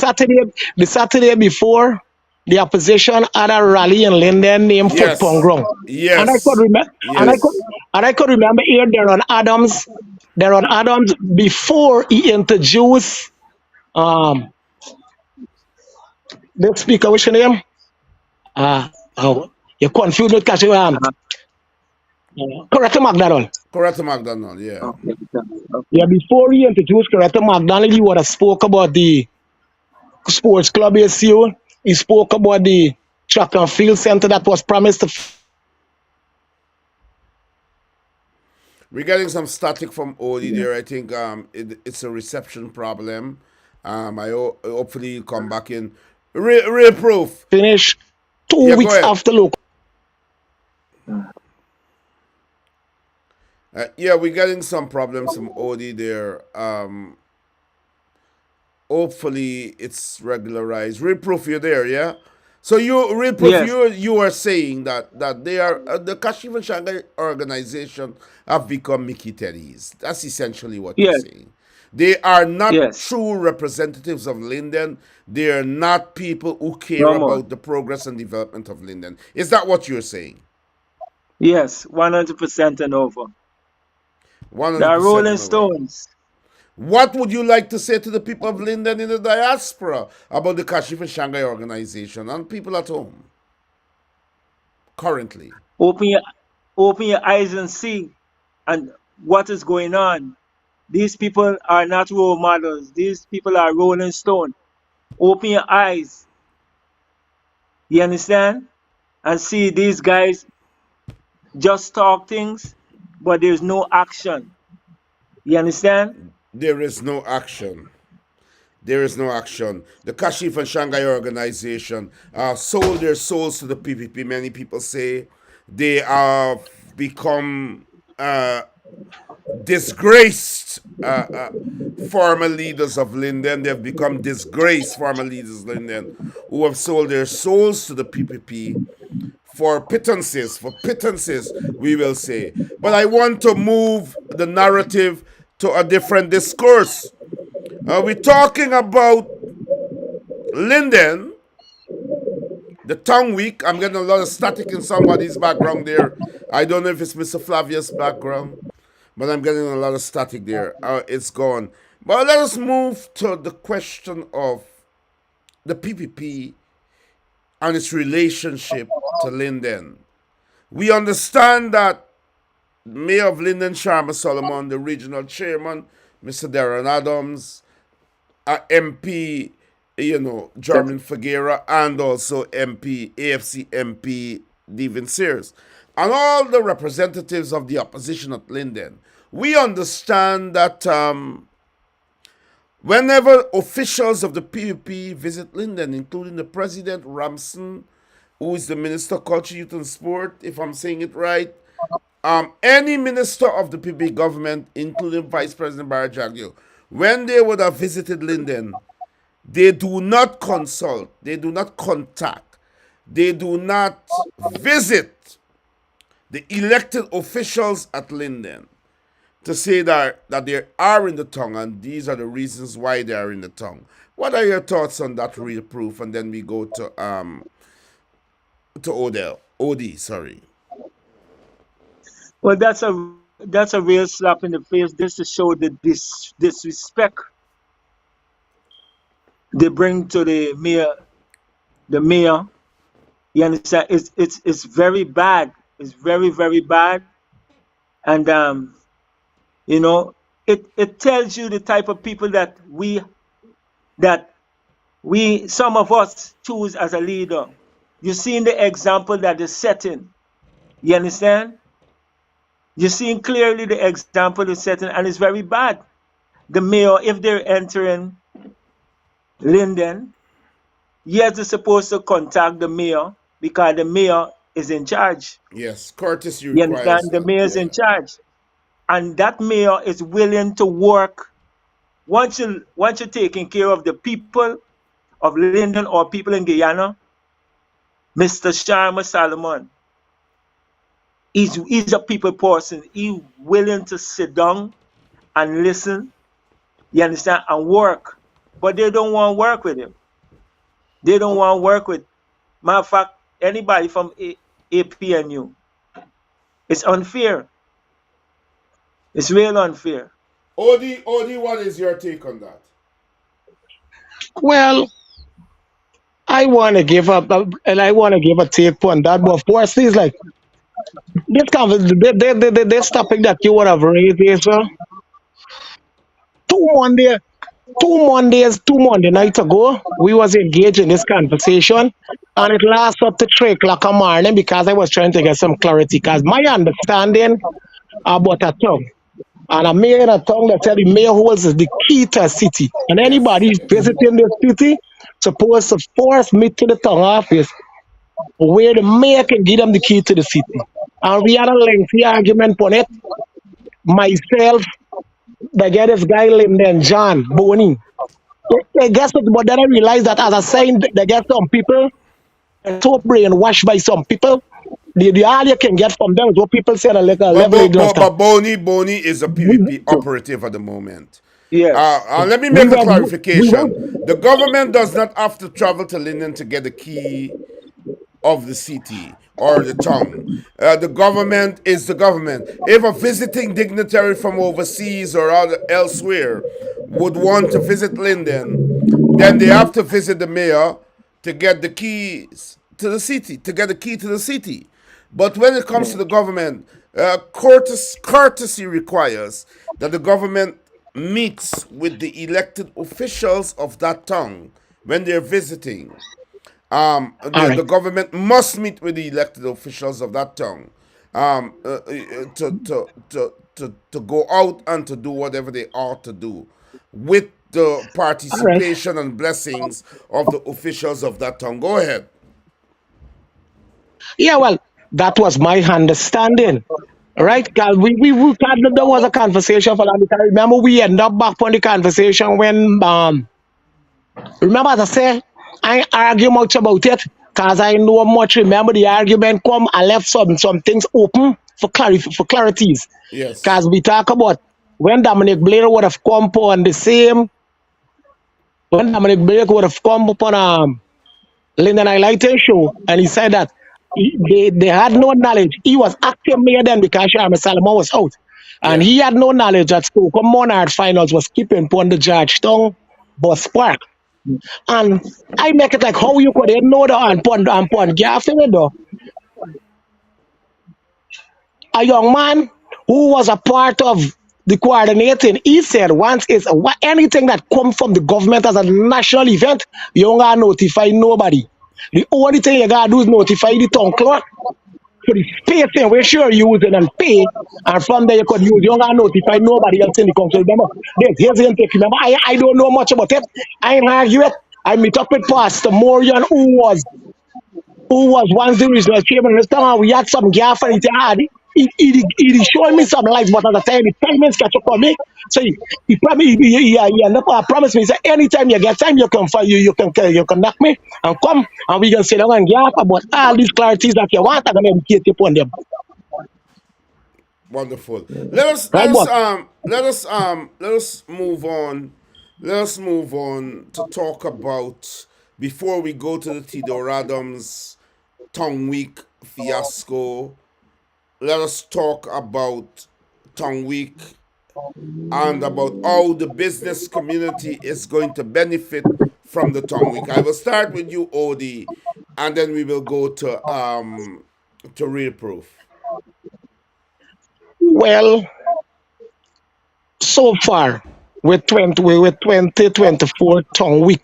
Saturday before the opposition had a rally in Linden named Foot Pound Yes. Ground. And I could Yes. remember and I could Yes. and I could remember here there on Adams before he introduced the speaker, what's your name? Oh, you confused with Cashew Correct McDonald. Correct McDonald, yeah. Okay. Yeah, before he introduced Correct McDonald, he would have spoke about the sports club ACU. He spoke about the track and field center that was promised to We're getting some static from Odie there. I think it's a reception problem. Hopefully you come back in. Real proof. finish 2 Yeah, go weeks ahead. after local. Yeah, we're getting some problems from Odie there. Hopefully it's regularized. Real proof, you're there, yeah. So real proof, Yes. you are saying that they are the Kashif and Shanghai organization have become Mickey Teddies. That's essentially what you're Yes. saying. They are not Yes. true representatives of Linden. They are not people who care No more. about the progress and development of Linden. Is that what you're saying? Yes. 100% and over. 100% The Rolling over. Stones. What would you like to say to the people of Linden in the diaspora about the Kashif and Shanghai organization and people at home currently? Open your eyes and see and what is going on. These people are not role models. These people are Rolling Stone. Open your eyes. You understand? And see these guys just talk things, but there's no action. You understand? There is no action. There is no action. The Kashif and Shanghai organization sold their souls to the PPP. Many people say they have become disgraced former leaders of Linden. They have become disgraced former leaders of Linden who have sold their souls to the PPP for pittances, we will say. But I want to move the narrative to a different discourse. We're talking about Linden, the town week. I'm getting a lot of static in somebody's background there. I don't know if it's Mr. Flavius' background, but I'm getting a lot of static there. It's gone. But let us move to the question of the PPP and its relationship to Linden. We understand that Mayor of Linden, Sharma Solomon, the regional chairman, Mr. Darren Adams, MP, German Figuera, and also MP, AFC MP, Devin Sears, and all the representatives of the opposition at Linden. We understand that whenever officials of the PUP visit Linden, including the President Ramson, who is the Minister of Culture, Youth and Sport, if I'm saying it right, any minister of the PPP government, including Vice President Barry Jagyo, when they would have visited Linden, they do not consult, they do not contact, they do not visit the elected officials at Linden to say that they are in the tongue and these are the reasons why they are in the tongue. What are your thoughts on that real proof? And then we go to Odie, sorry. Well, that's a real slap in the face. This to show the disrespect they bring to the mayor. The mayor, you understand? It's very bad. It's very, very bad. And it tells you the type of people that some of us choose as a leader. You're seeing the example that is setting. You understand? You're seeing clearly the example is setting, and it's very bad. The mayor, if they're entering Linden, yes, they're supposed to contact the mayor because the mayor is in charge. Yes, courtesy You requires understand? The that, mayor is yeah. in charge. And that mayor is willing to work once you're taking care of the people of Linden or people in Guyana, Mr. Sharma Salomon, he's a people person. He's willing to sit down and listen, you understand, and work. But they don't want to work with him. They don't want to work with, matter of fact, anybody from APNU. It's unfair. It's real unfair. Odie, what is your take on that? Well, I want to give up, and I want to give a take on that. But of course, it's like this topic that you would have raised is two Monday, two Monday nights ago. We was engaged in this conversation, and it lasts up to 3 o'clock in the morning because I was trying to get some clarity. Because my understanding about a tongue. And a mayor in a tongue that tell the mayor holds the key to a city. And Yes. anybody visiting the city supposed to force me to the tongue office where the mayor can give them the key to the city. And we had a lengthy argument on it. Myself, the guy, this guy Linden, John, Boney. I guess what, but then I realized that as a sign, they get some people so brainwashed by some people. The all you can get from them is what people say on a level they don't But understand. Boney is a PvP operative at the moment. Yes. Let me We make a were, we were, clarification. The government does not have to travel to Linden to get the key of the city or the town. The government is the government. If a visiting dignitary from overseas or elsewhere would want to visit Linden, then they have to visit the mayor to get the keys to the city, to get the key to the city. But when it comes to the government, courtesy requires that the government meets with the elected officials of that town when they're visiting. all The right. government must meet with the elected officials of that town to go out and to do whatever they ought to do with the All right. participation and blessings of the officials of that town. Go ahead. Yeah, well, that was my understanding. Right? Because we had, there was a conversation for that. Because I remember we end up back on the conversation when remember as I said, I ain't argue much about it because I know much. Remember the argument come, I left some things open for clarities. Yes. Because we talk about when Dominic Blair would have come on the same, when Dominic Blair would have come upon Linden Highlighting show, and he said that they had no knowledge. He was acting mayor then because Sharma Salomon was out. And Yeah. he had no knowledge that Stoke Monarch Finals was keeping upon the Georgetown bus park. And I make it like how you could know that and pon after it though. A young man who was a part of the coordinating, he said once it's anything that comes from the government as a national event, you don't gotta notify nobody. The only thing you gotta do is notify the town clerk for the space thing we sure using and pay, and from there you could use. You don't gotta notify nobody else in the council. Remember, here's the intake. Remember, I don't know much about it. I ain't argue it. I meet up with Pastor Morian, who was once the regional chairman of the town, and we had some gaffer and he showed me some lights, but at the time the payments catch up on me. So he promised he ended up promised me, he said anytime you get time you can find you can knock me and come and we can sit down and gaffer about all these clarities that you want. I'm gonna educate you on them. Wonderful. Let us let Right, us boss? um let us let us move on. Let us move on to talk about before we go to the Tidor Adams Tongue Week fiasco. Let us talk about Tongue Week and about how the business community is going to benefit from the Tongue Week. I will start with you, Odie, and then we will go to Real Proof. Well, so far with 2024 tongue week,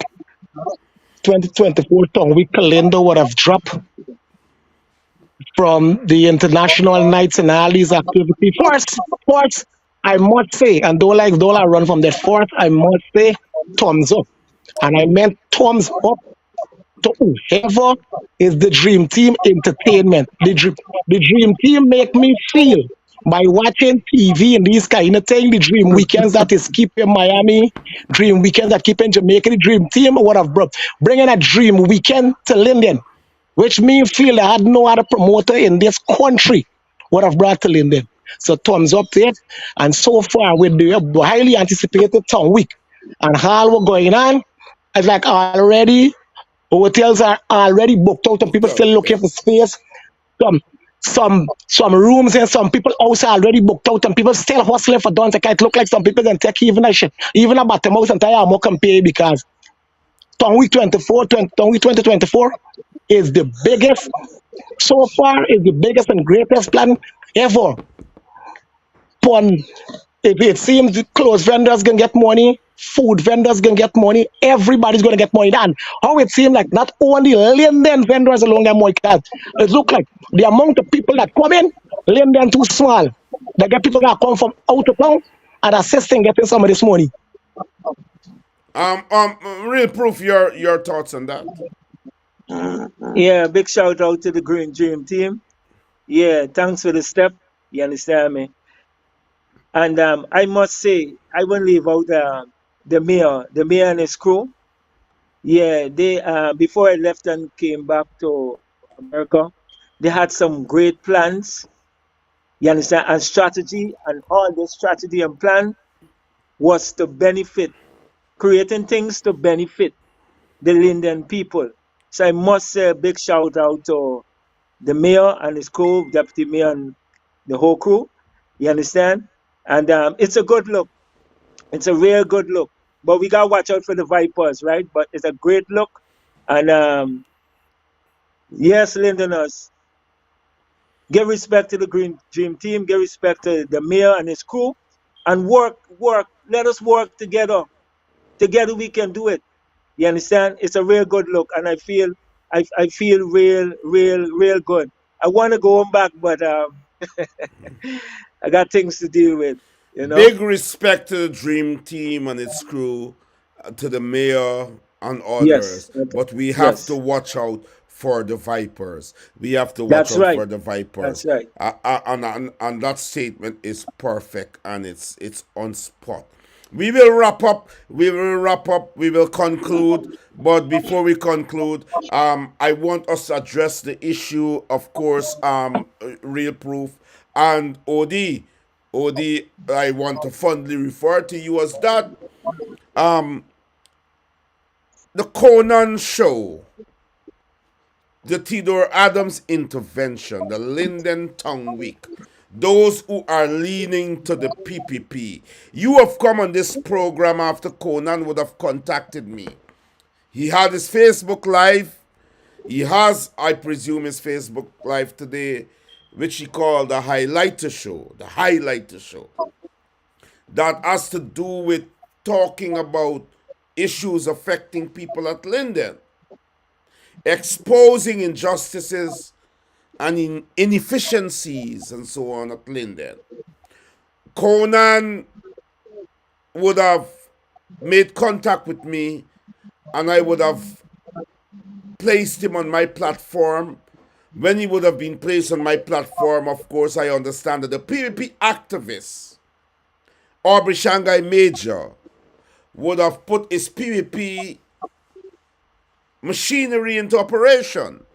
2024 tongue week calendar would have dropped from the international nights and all these activities. First, I must say, and don't I run from that. First, I must say, thumbs up, and I meant thumbs up to whoever is the Dream Team Entertainment. The Dream Team make me feel by watching TV and these kind of thing, the dream weekends that is keeping Miami, dream weekends that keeping Jamaica, the dream team would have bringing a dream weekend to Linden, which me feel I had no other promoter in this country would have brought to Linden. So thumbs up to it. And so far with the highly anticipated town week and all what going on, it's like already hotels are already booked out and Booked people out, still yeah. looking for space. Some some rooms and some people also already booked out and people still hustling for dons. It look like some people can take even a shit, even a bottom house and tell more can pay because town week 2024 is the biggest so far is the biggest and greatest plan ever. Pun it seems the clothes vendors gonna get money, food vendors gonna get money, everybody's gonna get money. And how it seems like not only Linden vendors alone get money, because it look like the amount of people that come in, Linden too small. They get people that come from out of town and assisting getting some of this money. Um, um, Real proof. Your thoughts on that? Yeah, big shout out to the Green Dream team. Yeah, thanks for the step. You understand me? And I must say, I won't leave out the mayor and his crew. Yeah, they before I left and came back to America, they had some great plans. You understand? And strategy, and all the strategy and plan was to benefit, creating things to benefit the Linden people. So I must say a big shout out to the mayor and his crew, deputy mayor and the whole crew. You understand? And it's a good look. It's a real good look. But we gotta watch out for the vipers, right? But it's a great look. And yes, Lindeners, give respect to the Green Dream team, give respect to the mayor and his crew, and work. Let us work together. Together we can do it. You understand? It's a real good look, and I feel real good. I want to go on back, but I got things to deal with. You know? Big respect to the Dream Team and its crew, to the mayor and Yes, others. But we have to yes. watch out for the vipers. We have to watch That's out right. for the vipers. That's right. And that statement is perfect and it's on spot. We will wrap up. We will wrap up. We will conclude. But before we conclude, I want us to address the issue, of course, real proof and OD. OD, I want to fondly refer to you as that. The Conan Show, the Theodore Adams intervention, the Linden Tongue Week, those who are leaning to the PPP. You have come on this program after Conan would have contacted me. He had his Facebook Live. He has, I presume, his Facebook Live today, which he called the Highlighter Show. The Highlighter Show. That has to do with talking about issues affecting people at Linden, exposing injustices and inefficiencies and so on at Linden. Conan would have made contact with me and I would have placed him on my platform. When he would have been placed on my platform, of course, I understand that the PvP activists, Aubrey Shanghai Major, would have put his PvP machinery into operation,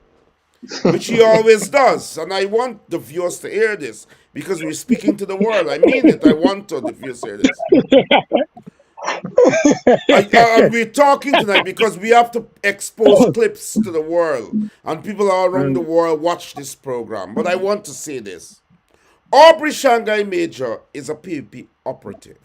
which he always does. And I want the viewers to hear this because we're speaking to the world. I mean it. I want the viewers to hear this. And we're talking tonight because we have to expose clips to the world. And people all around the world watch this program. But I want to say this. Aubrey Shanghai Major is a PvP operative.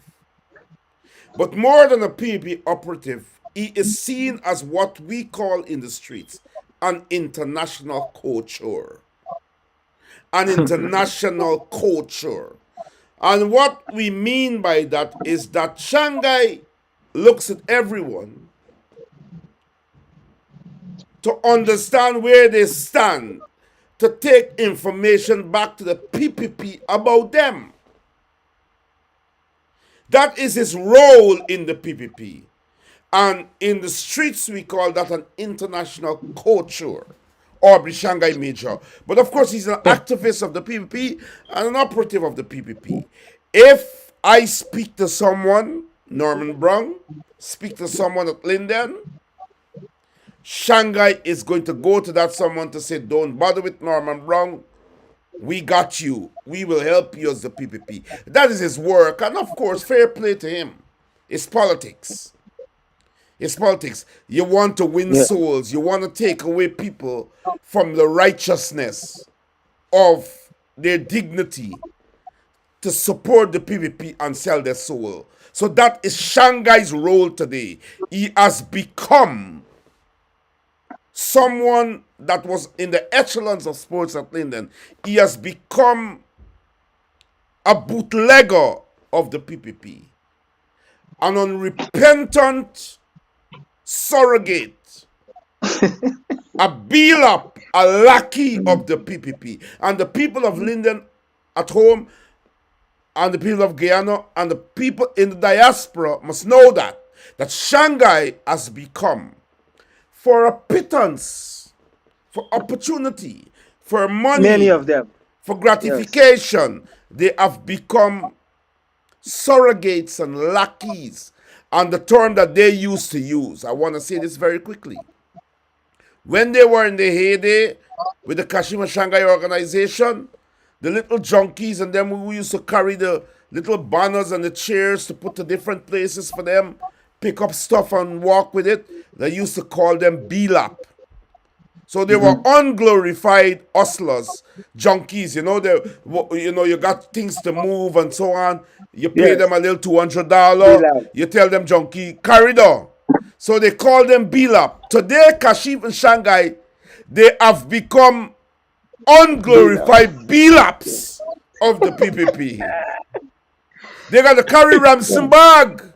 But more than a PvP operative, he is seen as what we call in the streets an international culture. An international culture. And what we mean by that is that Shanghai looks at everyone to understand where they stand, to take information back to the PPP about them. That is his role in the PPP. And in the streets, we call that an international culture Aubrey Shanghai Major. But of course, he's an activist of the PPP and an operative of the PPP. If I speak to someone, Norman Brown, speak to someone at Linden, Shanghai is going to go to that someone to say, don't bother with Norman Brown. We got you. We will help you as the PPP. That is his work. And of course, fair play to him. It's politics. It's politics. You want to win souls. You want to take away people from the righteousness of their dignity to support the PPP and sell their soul. So that is Shanghai's role today. He has become someone that was in the echelons of sports at Linden. He has become a bootlegger of the PPP, an unrepentant surrogate, a beat-up, a lackey of the PPP. And the people of Linden at home and the people of Guyana and the people in the diaspora must know that Shanghai has become, for a pittance, for opportunity, for money, Many of them. for gratification, they have become surrogates and lackeys. And the term that they used to use, I want to say this very quickly. When they were in the heyday with the Kashima Shanghai organization, the little junkies and them who used to carry the little banners and the chairs to put to different places for them, pick up stuff and walk with it, they used to call them B-lap. So they were unglorified hustlers, junkies. You got things to move and so on. You pay them a little $200. You tell them junkie, corridor. So they call them B-lap. Today, Kashif and Shanghai, they have become unglorified B-laps of the PPP. They got to carry Ramson bag.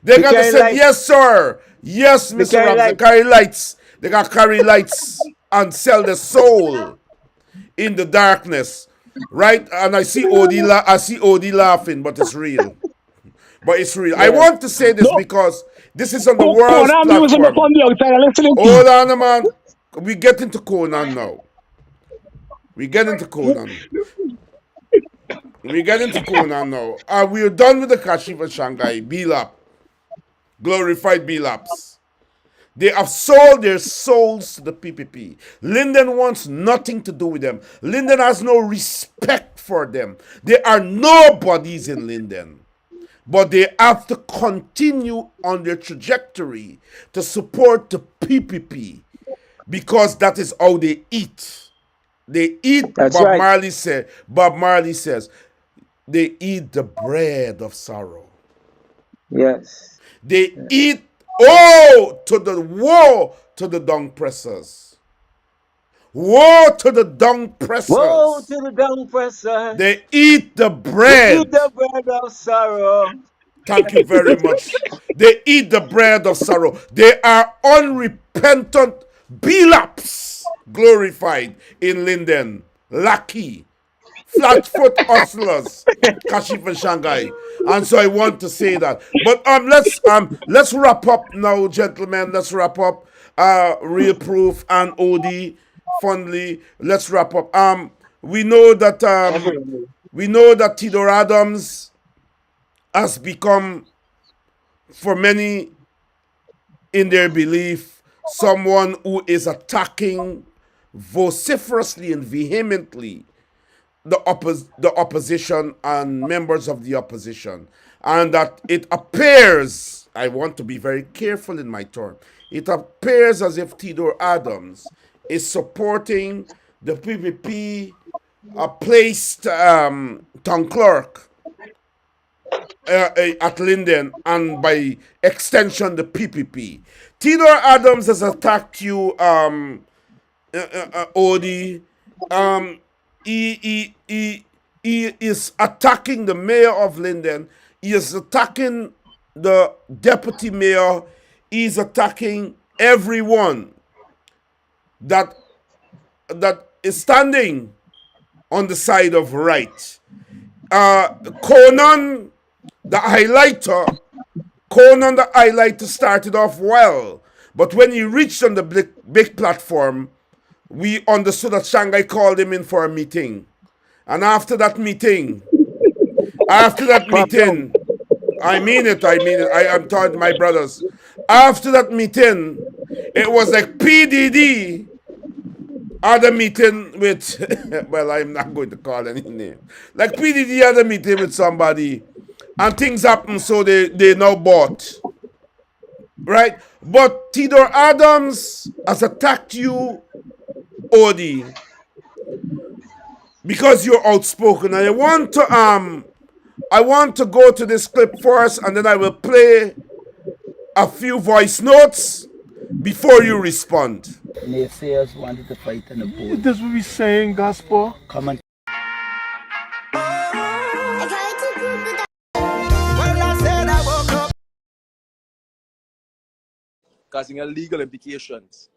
They got to say, lights. Yes, sir. Yes, Mr. Ramson, carry lights. They got to carry lights and sell their soul in the darkness. Right? And I see OD laughing, but it's real. But it's real. Yeah. I want to say this because this is on the world's platform. Hold on, man. We get into Conan now. We get into Conan now. We're done with the Kashif and Shanghai. B-lap. Glorified B-laps. They have sold their souls to the PPP. Linden wants nothing to do with them. Linden has no respect for them. They are nobodies in Linden. But they have to continue on their trajectory to support the PPP because that is how they eat. They eat, Bob Marley says, they eat the bread of sorrow. Yes. They eat, woe to the dung pressers. Woe to the dung pressers. Woe to the dung pressers. They eat the bread. They eat the bread of sorrow. Thank you very much. They eat the bread of sorrow. They are unrepentant B-laps glorified in Linden. Lackey. Flatfoot hustlers. Kashif and Shanghai. And so I want to say that. But let's wrap up now, gentlemen. Let's wrap up. Real Proof and OD Fondly. Let's wrap up. We know that Theodore Adams has become, for many in their belief, someone who is attacking vociferously and vehemently the opposition and members of the opposition. And that it appears, I want to be very careful in my term, it appears as if Theodore Adams is supporting the PPP placed town clerk at Linden and by extension the PPP. Theodore Adams has attacked you, Odie. He is attacking the mayor of Linden. He is attacking the deputy mayor. He is attacking everyone that is standing on the side of right. Conan the highlighter started off well, but when he reached on the big platform, we understood that Shanghai called him in for a meeting. And after that meeting, I mean it, I am talking to my brothers. After that meeting, it was like PDD had a meeting with, well, I'm not going to call any name. Like PDD had a meeting with somebody, and things happened, so they now bought. Right? But Theodore Adams has attacked you, Odie, because you're outspoken. And I want to go to this clip first, and then I will play a few voice notes before you respond. Naysayers wanted to fight on the board. This what we saying, gospel. Come on. I tried to cook the Well, I said I woke up. Causing illegal implications.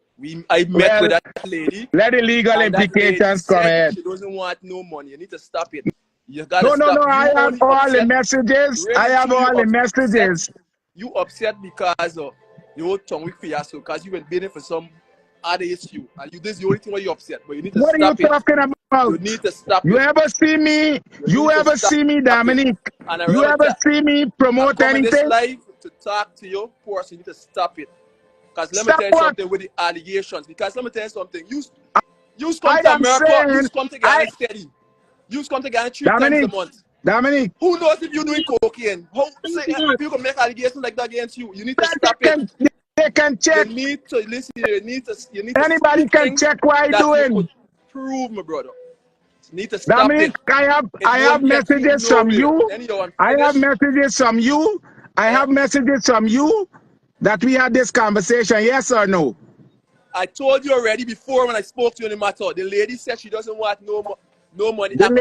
I met with that lady. Let the legal And that lady implications come said ahead. she doesn't want no money. You need to stop it. You gotta No, stop. I You have only all the upset. messages. Really, I have truly all the upset. messages. You upset because of your tongue with fiasco, because you've been bidding for some other issue. And this is the only thing why you upset. But you need to What are you stop it. talking You about? need to stop You it. ever see me? You need to ever stop see me, it. Dominic? And I You remember ever see me I promote come in this anything? live to talk to you, person. You need to stop it. Because let me Stop tell you what? something with the allegations. Because let me tell you something. You come I to am America, you saying, come to Ghana steady. You come to Ghana 3 times a month. Dominic, Who knows if you're doing cocaine? How say people can make allegations like that against you? You need to that stop it. they can You check. need to listen. You need to Anybody speak can things check what I that you doing. could prove, my brother. You need to stop Dominic, it. I It have won't get you messages from nowhere. you. Anyhow, I'm I have finished. messages from you. I have messages from you that we had this conversation. Yes or no? I told you already before when I spoke to you in the matter. The lady said she doesn't want no money. The I can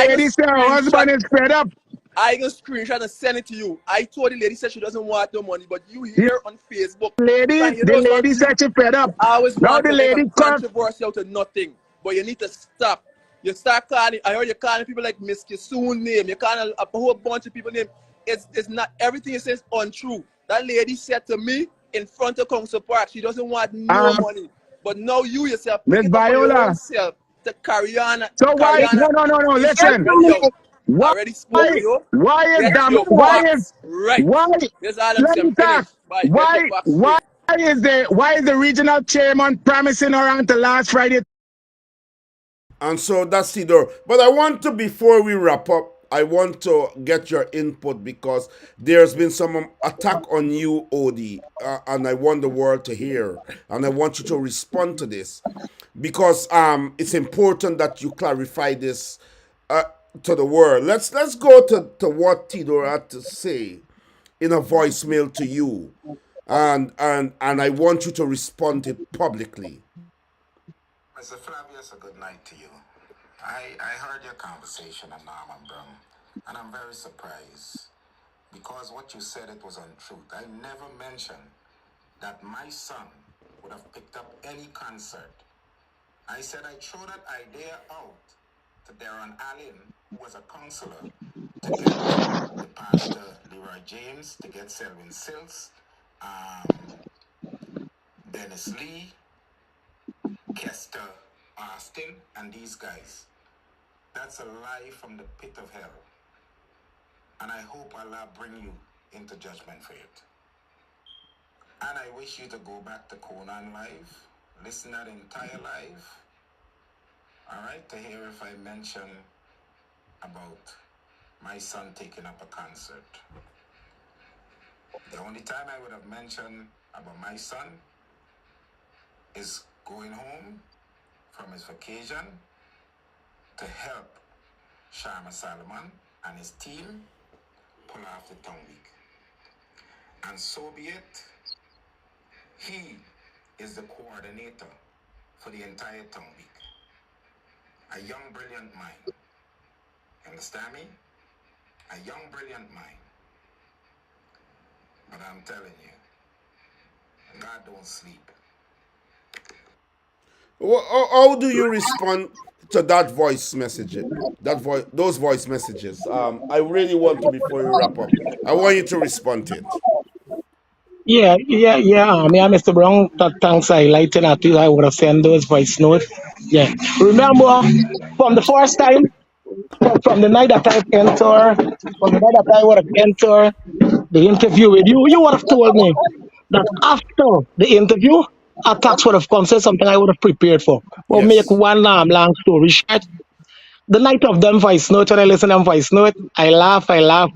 lady said her screenshot. husband is fed up. I can screenshot and send it to you. I told the lady said she doesn't want no money, but you The here on Facebook, you know the one lady thing? said she fed up. You always Now want the to make a lady come. controversy out of nothing, but you need to stop. You start calling. I heard you calling people like Miss Kisoon name. You calling a whole bunch of people name. It's not everything you say is untrue. That lady said to me in front of Council Park, she doesn't want no money. But now you yourself pick Miss it up for your Viola. own self to carry on. So why? No. Issue. Listen. Anyhow, I Why? already spoke to you. Why is Get damn? your facts right. Why? This Adam Let I'm me talk. finished. Bye. Get your facts straight. Why is the regional chairman promising her until last Friday? And so that's Theodore. But I want to, before we wrap up, I want to get your input because there's been some attack on you, Odie, and I want the world to hear, and I want you to respond to this because it's important that you clarify this to the world. Let's go to what Theodore had to say in a voicemail to you, and I want you to respond to it publicly. Mr. Flavius, a good night to you. I heard your conversation on Norman Brown, and I'm very surprised because what you said, it was untruth. I never mentioned that my son would have picked up any concert. I said I threw that idea out to Darren Allen, who was a counselor, to get the pastor Leroy James, to get Selwyn Sills, Dennis Lee, Kester Austin, and these guys. That's a lie from the pit of hell. And I hope Allah bring you into judgment for it. And I wish you to go back to Conan Live, listen to that entire live, alright, to hear if I mention about my son taking up a concert. The only time I would have mentioned about my son is going home from his vacation to help Sharma Salomon and his team pull off the tongue week. And so be it. He is the coordinator for the entire tongue week. A young, brilliant mind. Understand me? A young, brilliant mind. But I'm telling you, God don't sleep. How do you respond to that voice message? Those voice messages. I really want to, before we wrap up, I want you to respond to it. Yeah, Mr. Brown, thanks I lighten at you. I would have sent those voice notes. Yeah. Remember, from the first time, from the night that I enter, from the night that I would have entered the interview with you, you would have told me that after the interview, attacks would have come, say something I would have prepared for. Well, make Yes. one long story short. The night of them voice note, when I listen to them voice note, I laughed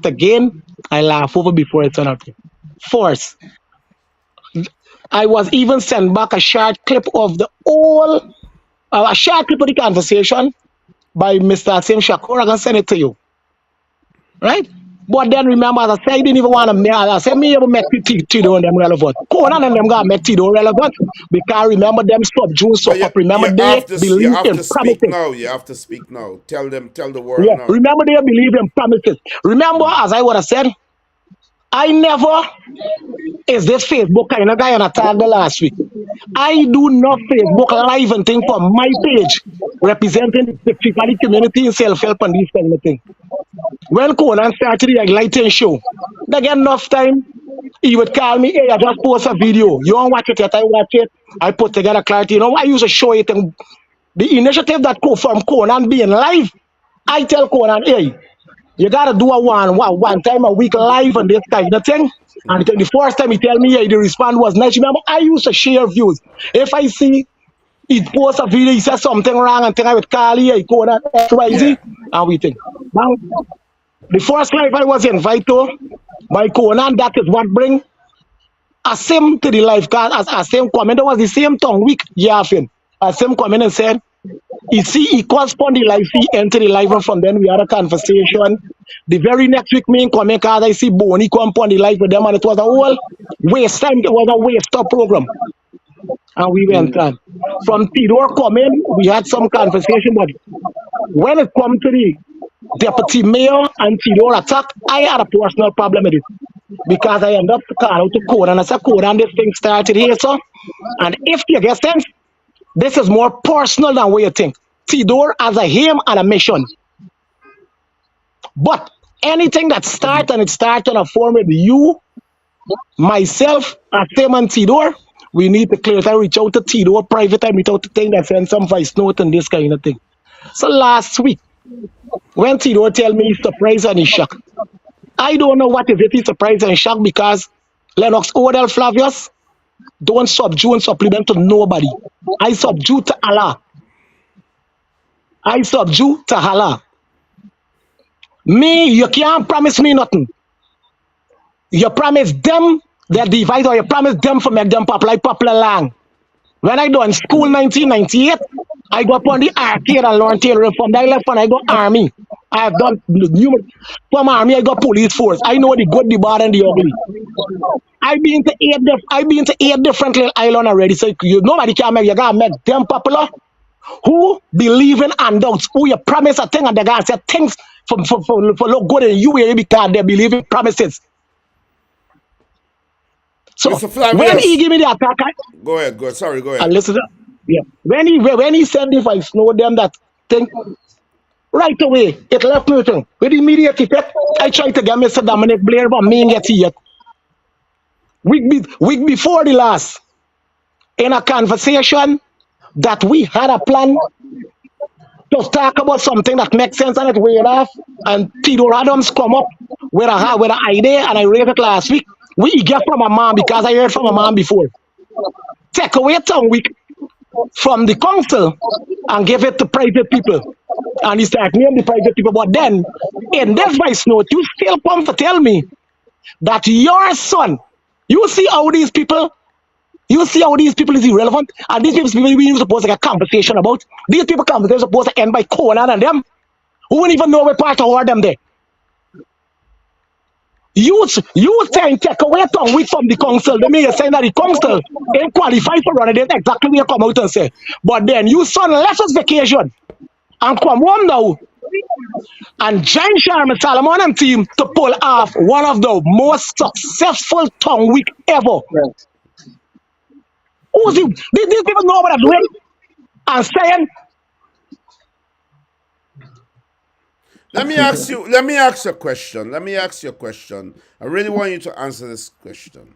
again, I laugh over before it turned out. Force. I was even sent back a short clip of the whole, a short clip of the conversation by Mr. Asim Shakur. I can send it to you, right? But then remember, as I said, I didn't even want to make, as I said, me even make Tito and them relevant. Conan and them got make Tito relevant because remember them stop Jews so But up. Remember they you believe have in to speak promises. now. You have to speak now. Tell the world Yeah, now. remember they believe in promises. Remember, as I would have said, I never is this Facebook kind of guy and I tagged the last week. I do not Facebook live and thing for my page representing the Tripoli community in self-help and these kind of thing. When Conan started the lighting show, they get enough time, he would call me, hey, I just post a video. You don't watch it yet, I watch it. I put together clarity. You know, I used to show it. And the initiative that go from Conan being live, I tell Conan, hey, you gotta do a one time a week live and this kind of thing. And the first time he tell me, hey, the response was nice. Remember, I used to share views. If I see he posts a video, he says something wrong, and think I would call you, go on XYZ, Yeah. and we think. Now, the first life I was invited to by Conan, that is what bring Asim to the life. Cause as Asim comment, it was the same tongue week, yeah, Asim comment and said, you see, he calls upon the life, he enter the life, and from then we had a conversation. The very next week, me and comment, cause I see Bonnie come upon the life with them, and it was a whole waste time, it was a waste of program. And we went on. From Tidor coming, we had some conversation, but when it come to the deputy mayor and Tidor attack, I had a personal problem with it. Because I end up calling out to code and I said, code and this thing started here, sir. And if you get sense, this is more personal than what you think. Tidor has a aim and a mission. But anything that starts and it starts on a form with you, myself, Asim and Tidor, we need to clear it. I reach out to Tidor private, I reach out to thing that send some voice note and this kind of thing. So last week, when Tidor tell me he's surprised and he's shocked, I don't know what is it he's surprised and shocked because Lennox Odell Flavius don't subdue and supplement to nobody. I subdue to Allah. I subdue to Allah. Me, you can't promise me nothing. You promise them their device or you promise them for make them popular lang. When I done school 1998, I go up on the arcade and learn tailoring. From that left and I go army. I have done numerous from army, I got police force. I know the good, the bad, and the ugly. I been to 8 different little island already. So you nobody can make you gotta make them popular. Who believe in handouts, who you promise a thing and the guy say things for look good in you because they believe in promises. So Mr. when he Flavius, give me the attack, go ahead. Sorry, go I ahead. listen. Yeah. When he said if I snow them that thing right away, it left me thing. With immediate effect, I tried to get Mr. Dominic Blair, but me ain't get yet. Week before the last, in a conversation that we had a plan to talk about something that makes sense and it weighed off, and Theodore Adams come up with an idea, and I raised it last week. We get from a man because I heard from a man before. Take away tongue week from the council and give it to private people. And he started naming the private people. But then, in this voice note, you still come to tell me that your son, you see how these people is irrelevant? And these people we supposed to get conversation about. These people conversation supposed to end by Conan and them. Who wouldn't even know what part of them there. You saying take away tongue week from the council. They may saying that the council ain't qualified for running it exactly what you come out and say. But then you son left us vacation and come home now and join Sharma Salomon and team to pull off one of the most successful tongue week ever. Who's you? These people know what I'm doing and saying. Let me ask you a question. I really want you to answer this question.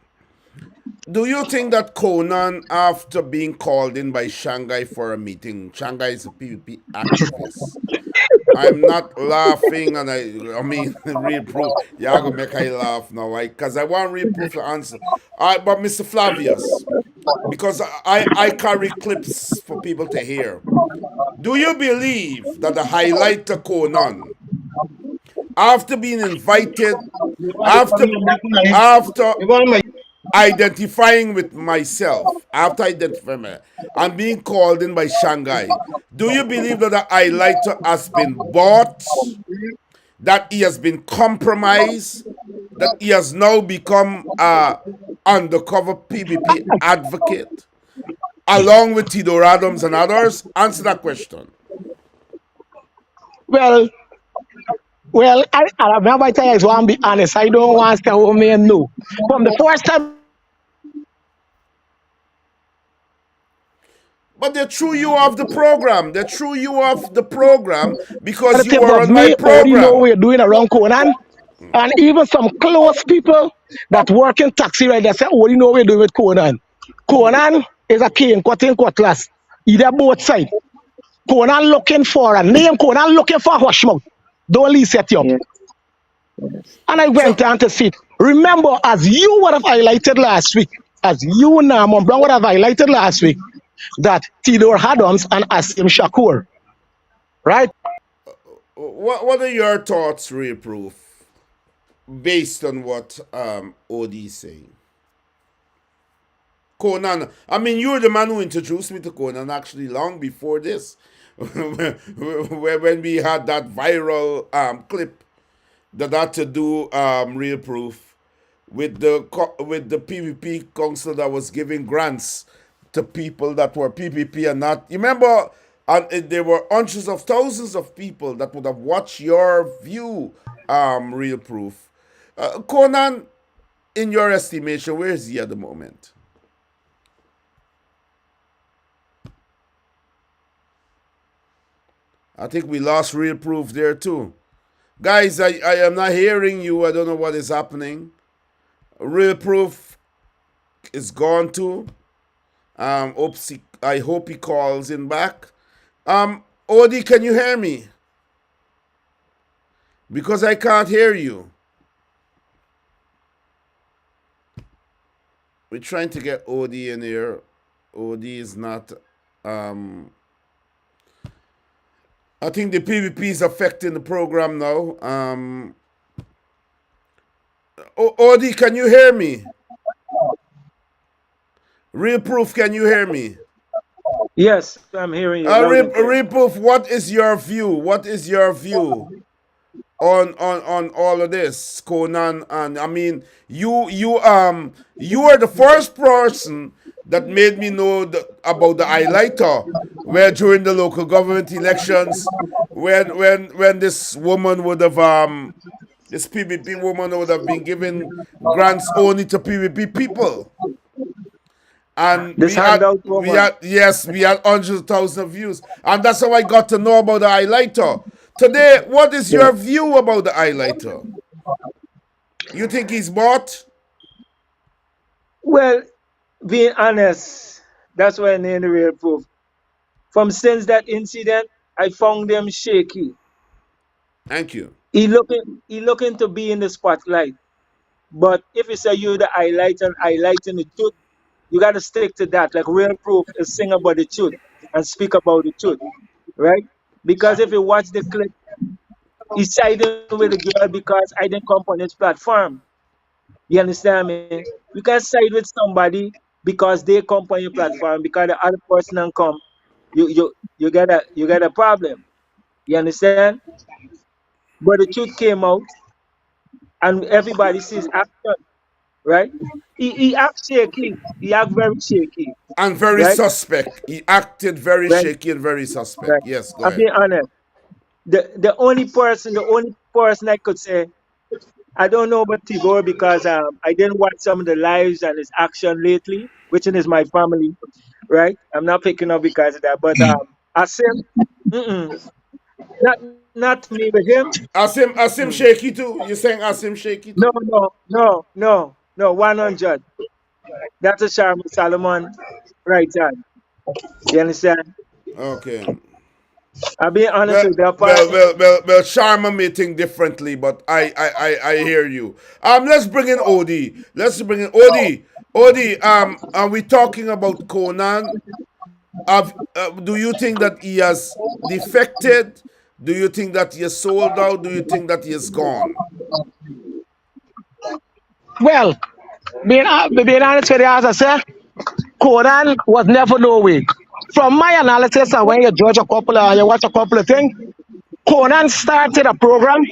Do you think that Conan, after being called in by Shanghai for a meeting, Shanghai is a PvP activist? I'm not laughing, and I mean, real proof. Y'all gonna make I laugh now, because I want real proof to answer. But Mr. Flavius, because I carry clips for people to hear. Do you believe that the highlighter Conan, after being invited, after after identifying with myself, after identifying and being called in by Shanghai, do you believe that the highlighter has been bought, that he has been compromised, that he has now become a undercover PvP advocate, along with Tidor Adams and others? Answer that question. Well, I remember I tell you, I want to be honest. I don't want to say who may know. From the first time But they threw you off the program. They threw you off the program because you relative were of on my me already know program. we're doing around Conan. And even some close people that work in taxi right they say, already know we're doing with Conan. Conan is a king, cutting cutlass. Either both sides. Conan looking for a name, Conan looking for a hushmouth. Don't leave set you up. Yes, yes. And I So, went on to see it. Remember, as you would have highlighted last week, as you, Naman Brown, would have highlighted last week, that Theodore Adams and Asim Shakur, right? what are your thoughts, real proof, based on what OD is saying? Conan, I mean, you're the man who introduced me to Conan actually long before this, when we had that viral clip that had to do real proof with the PvP council that was giving grants to people that were PvP and not. You remember, there were hundreds of thousands of people that would have watched your view, real proof. Conan, in your estimation, where is he at the moment? I think we lost real proof there too. Guys, I am not hearing you. I don't know what is happening. Real proof is gone too. I hope he calls in back. Odie, can you hear me? Because I can't hear you. We're trying to get Odie in here. Odie is not. I think the PvP is affecting the program now. Odie, can you hear me? Real proof, can you hear me? Yes, I'm hearing you loud and clear. Real proof, what is your view? What is your view on all of this, Conan? And I mean, you are the first person that made me know about the highlighter, where during the local government elections, when this woman would have this PvP woman would have been given grants only to PvP people. And This handout we woman. had yes, we had hundreds of thousands of views. And that's how I got to know about the highlighter. Today, what is Yeah. your view about the highlighter? You think he's bought? Well, being honest, that's why I named the real proof. From since that incident, I found them shaky. Thank you. He looking to be in the spotlight. But if you say you're the highlight and highlighting the truth, you got to stick to that. Like real proof is sing about the truth and speak about the truth, right? Because if you watch the clip, he's siding with the girl because I didn't come on his platform. You understand me? You can side with somebody because they come on your platform because the other person don't come. You get a problem. You understand? But the truth came out and everybody sees action, right? He act shaky. He act very shaky, And very right? suspect. He acted very Right, shaky and very suspect. right. Yes, go I'm ahead. being honest. The only person I could say, I don't know about Tibor because I didn't watch some of the lives and his action lately, which is my family, right? I'm not picking up because of that. But Asim, mm-mm, not me with him. Asim Mm. shaky too? You saying Asim shaky No, too? no, no, no, no. 100. That's a Sharma Solomon right hand. You understand? Okay. I'm being honest Well, with that part. well, Sharma may think differently, but I hear you. Let's bring in Odie. Let's bring in Odie. Odie, are we talking about Conan? Do you think that he has defected? Do you think that he is sold out? Do you think that he is gone? Well, being honest with you, as I said, Conan was never no way. From my analysis, and when you judge a couple of, you watch a couple of things, Conan started a program,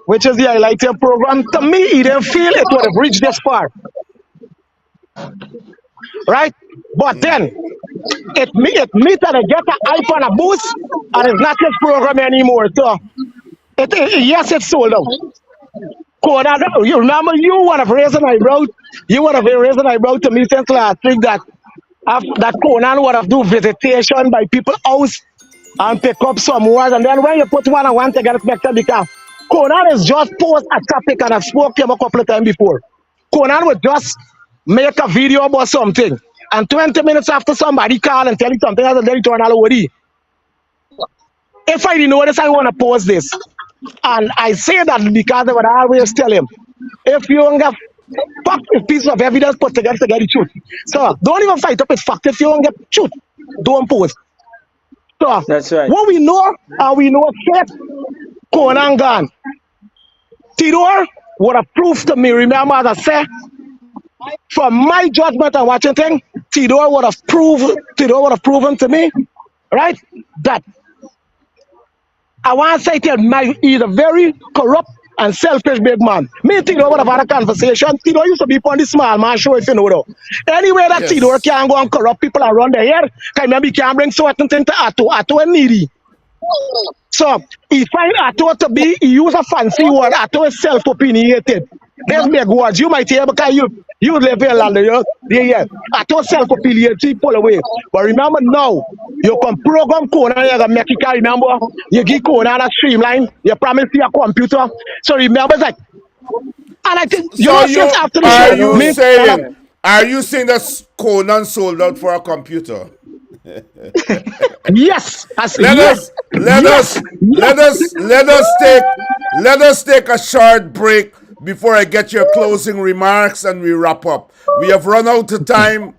which is the highlighted program. To me, he didn't feel it would have reached this far, right? But then it meet and it get a hype and a boost, and it's not his program anymore. So yes, it's sold out. Conan, you remember you would have raised an eyebrow. You would have raised an eyebrow to me since last week that Conan would have do visitation by people's house and pick up some words. And then when you put one on one to get expected because Conan is just post a topic and I've spoke to him a couple of times before. Conan would just make a video about something. And 20 minutes after somebody call and tell you something else and then you turn all over. If I didn't know this, I want to post this. And I say that because I would always tell him, if you don't get fuck a piece of evidence put together to get the truth. So don't even fight up with fact. If you don't get truth, don't post. So That's right. what we know, we know set Conan gone. Tidor would have proved to me, remember as I said, from my judgment and watching thing, Tidor would have proven to me, right, that I want to say that he's a very corrupt and selfish big man. Me and Tidor would have had a conversation. Tidor used to be on the small man show, if you know though. Anyway, that Tidor Yes. can go and corrupt people around the here, can maybe can bring certain things to Atto and Needy. So he find Atto to be, he use a fancy word, Atto is self-opinionated. There's big words. You might hear because you live in London, yeah. Atto self-opinionated, pull away. But remember now, you can program Conan, you can make it, remember, you give Conan a streamline, you promise your computer. So remember that. And I think, you So know, you since after the are show, you me, saying that Conan sold out for a computer? yes, Let yes, us let yes, us let us let us take a short break before I get your closing remarks and we wrap up. We have run out of time.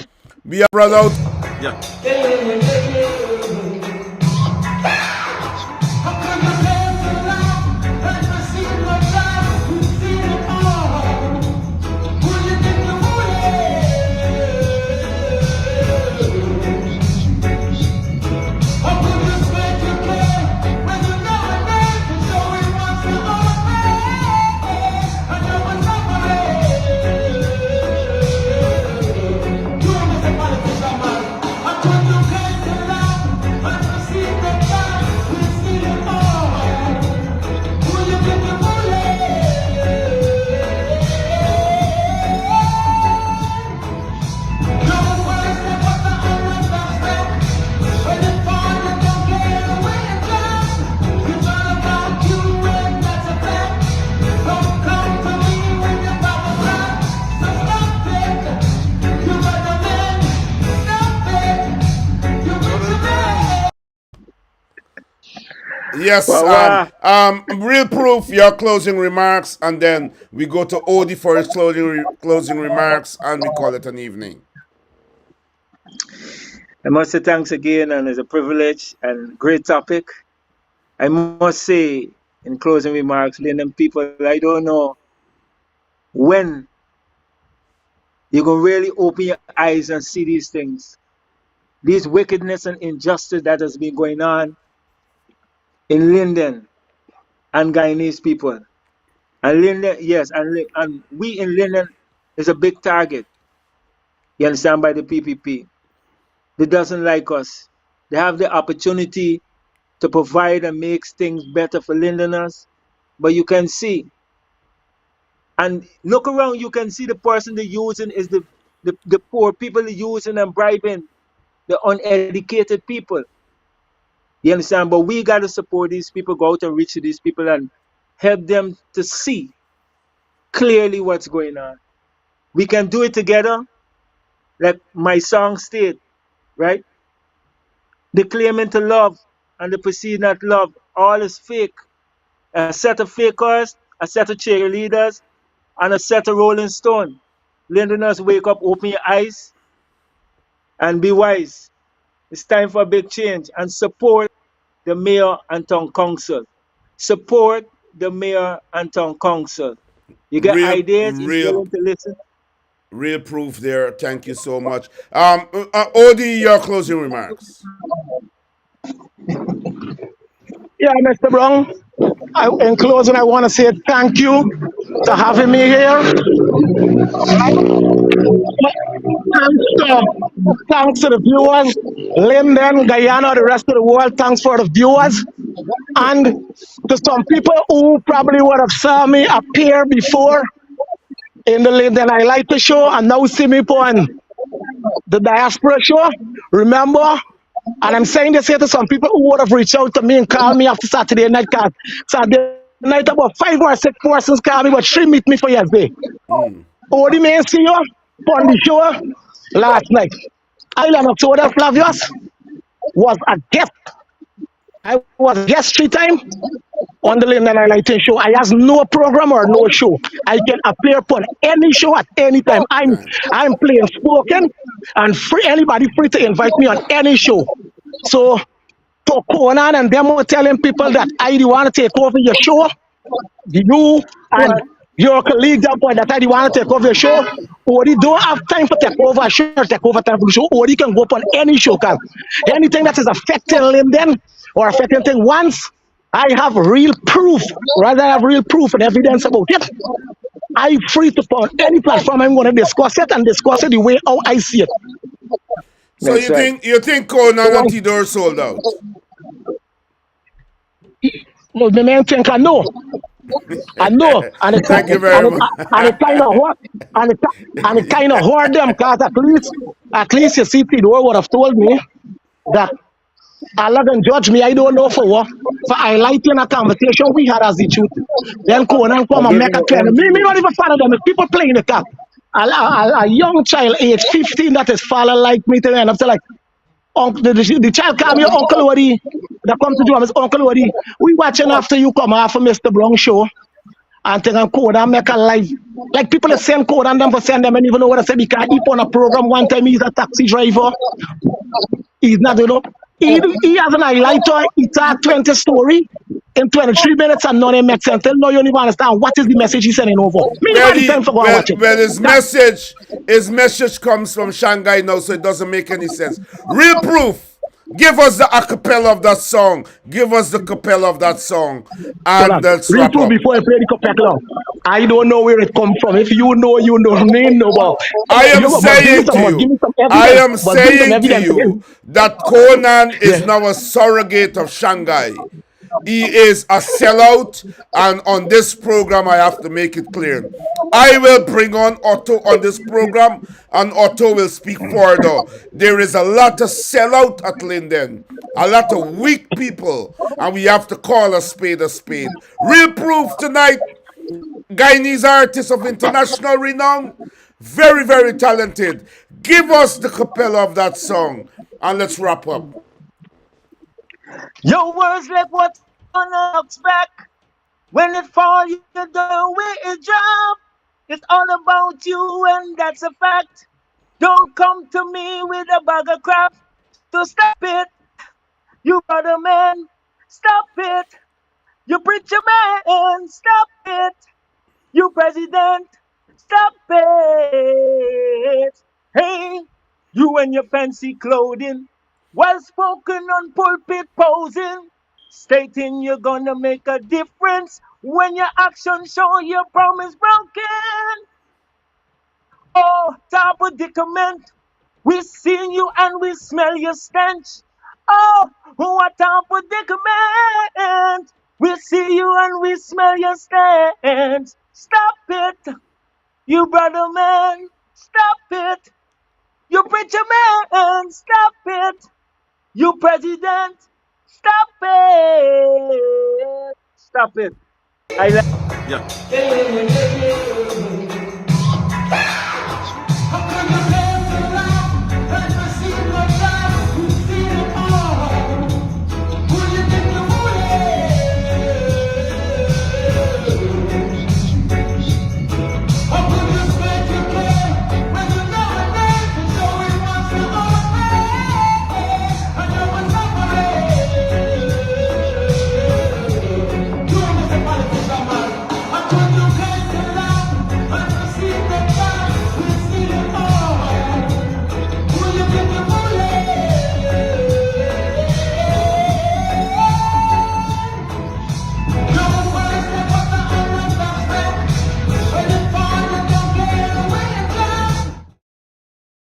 We have run out. Yes, Wow. real proof, your closing remarks, and then we go to Odie for his closing remarks, and we call it an evening. I must say thanks again, and it's a privilege and great topic. I must say, in closing remarks, Linden people, I don't know when you can really open your eyes and see these things. These wickedness and injustice that has been going on in Linden and Guyanese people. And Linden, yes, and we in Linden is a big target, you understand, by the PPP. They doesn't like us. They have the opportunity to provide and make things better for Lindeners, but you can see, and look around, you can see the person they're using is the poor people they're using and bribing, the uneducated people. You understand? But we got to support these people, go out and reach to these people and help them to see clearly what's going on. We can do it together. like my song state, right? The claiming to love and the perceived not love, all is fake. A set of fakers, a set of cheerleaders, and a set of Rolling Stone. Londoners, wake up, open your eyes, and be wise. It's time for a big change and support the mayor and town council. Support the mayor and town council. You get Real, ideas, he's real, willing to listen. real proof there. Thank you so much. Odie, your closing remarks. Yeah, Mr. Brown. In closing, I want to say thank you for having me here. Thanks to the viewers, Linden, Guyana, the rest of the world. Thanks for the viewers. And to some people who probably would have saw me appear before in the Linden I like the show and now see me on the diaspora show. Remember, and I'm saying this here to some people who would have reached out to me and called me after Saturday night. Cause Saturday night about 5 or 6 persons called me, but 3 meet me for yesterday. Only man see you on the show last night. Island of Soda Flavius was a guest. I was a guest 3 times on the Linden Lighting show. I has no program or no show. I can appear upon any show at any time. I'm playing spoken and free anybody free to invite me on any show. So for Conan and them were telling people that I want to take over your show, you and your colleague that point that I want to take over your show, or you don't have time for take over a show, take over time for the show, or you can go up on any show. Cause anything that is affecting Linden or affecting thing once, I have real proof, rather have real proof and evidence about it. I'm free to put on any platform I'm going to discuss it and discuss it the way how I see it. So That's right. you think Conan and Tidor sold out? No, the man think I know. I know, and it Thank you very much. and it kind of hurt, and it kind of hurt them, cause at least you see, Tidor would have told me that Allah can judge me. I don't know for what. For highlighting a conversation we had as the truth. Then Conan come and make a claim. Me not even follow them. If people playing the cat. A young child, age 15, that is father like me to end up to like, the child call me Uncle Wadi. That come to do his Uncle Wadi. We watching after you come off of Mr. Brown show. And think I'm Conan make a live. Like people are send Conan them for send them and even know what I say because he on a program one time he's a taxi driver. He's not, you know. He has an highlighter, he talk 20 story in 23 minutes and none of it makes sense. Tell no, you don't even understand what is the message he's sending over. Me Well, not time for go and watch it. well, his message comes from Shanghai now, so it doesn't make any sense. Real proof. Give us the acapella of that song. Give us the capella of that song. And let's Real wrap proof up. before I play the capella. I don't know where it come from. If you know, you know. Me no about. I am saying to you, I am saying to you that Conan is now a surrogate of Shanghai. He is a sellout, and on this program, I have to make it clear. I will bring on Otto on this program, and Otto will speak further. There is a lot of sellout at Linden, a lot of weak people, and we have to call a spade a spade. Real proof tonight. Guyanese artist of international renown, very, very talented. Give us the capella of that song, and let's wrap up. Your words like what looks back. When it fall, you do it job. It's all about you, and that's a fact. Don't come to me with a bag of crap. So stop it, you brother man. Stop it, you preacher man. Stop it, you president. Stop it. Hey, you and your fancy clothing. Well spoken on pulpit posing, stating you're gonna make a difference when your actions show your promise broken. Oh, top predicament, we see you and we smell your stench. Oh, what a predicament, we see you and we smell your stench. Stop it, you brother man, stop it, you preacher man, stop it. You president, stop it! Stop it. I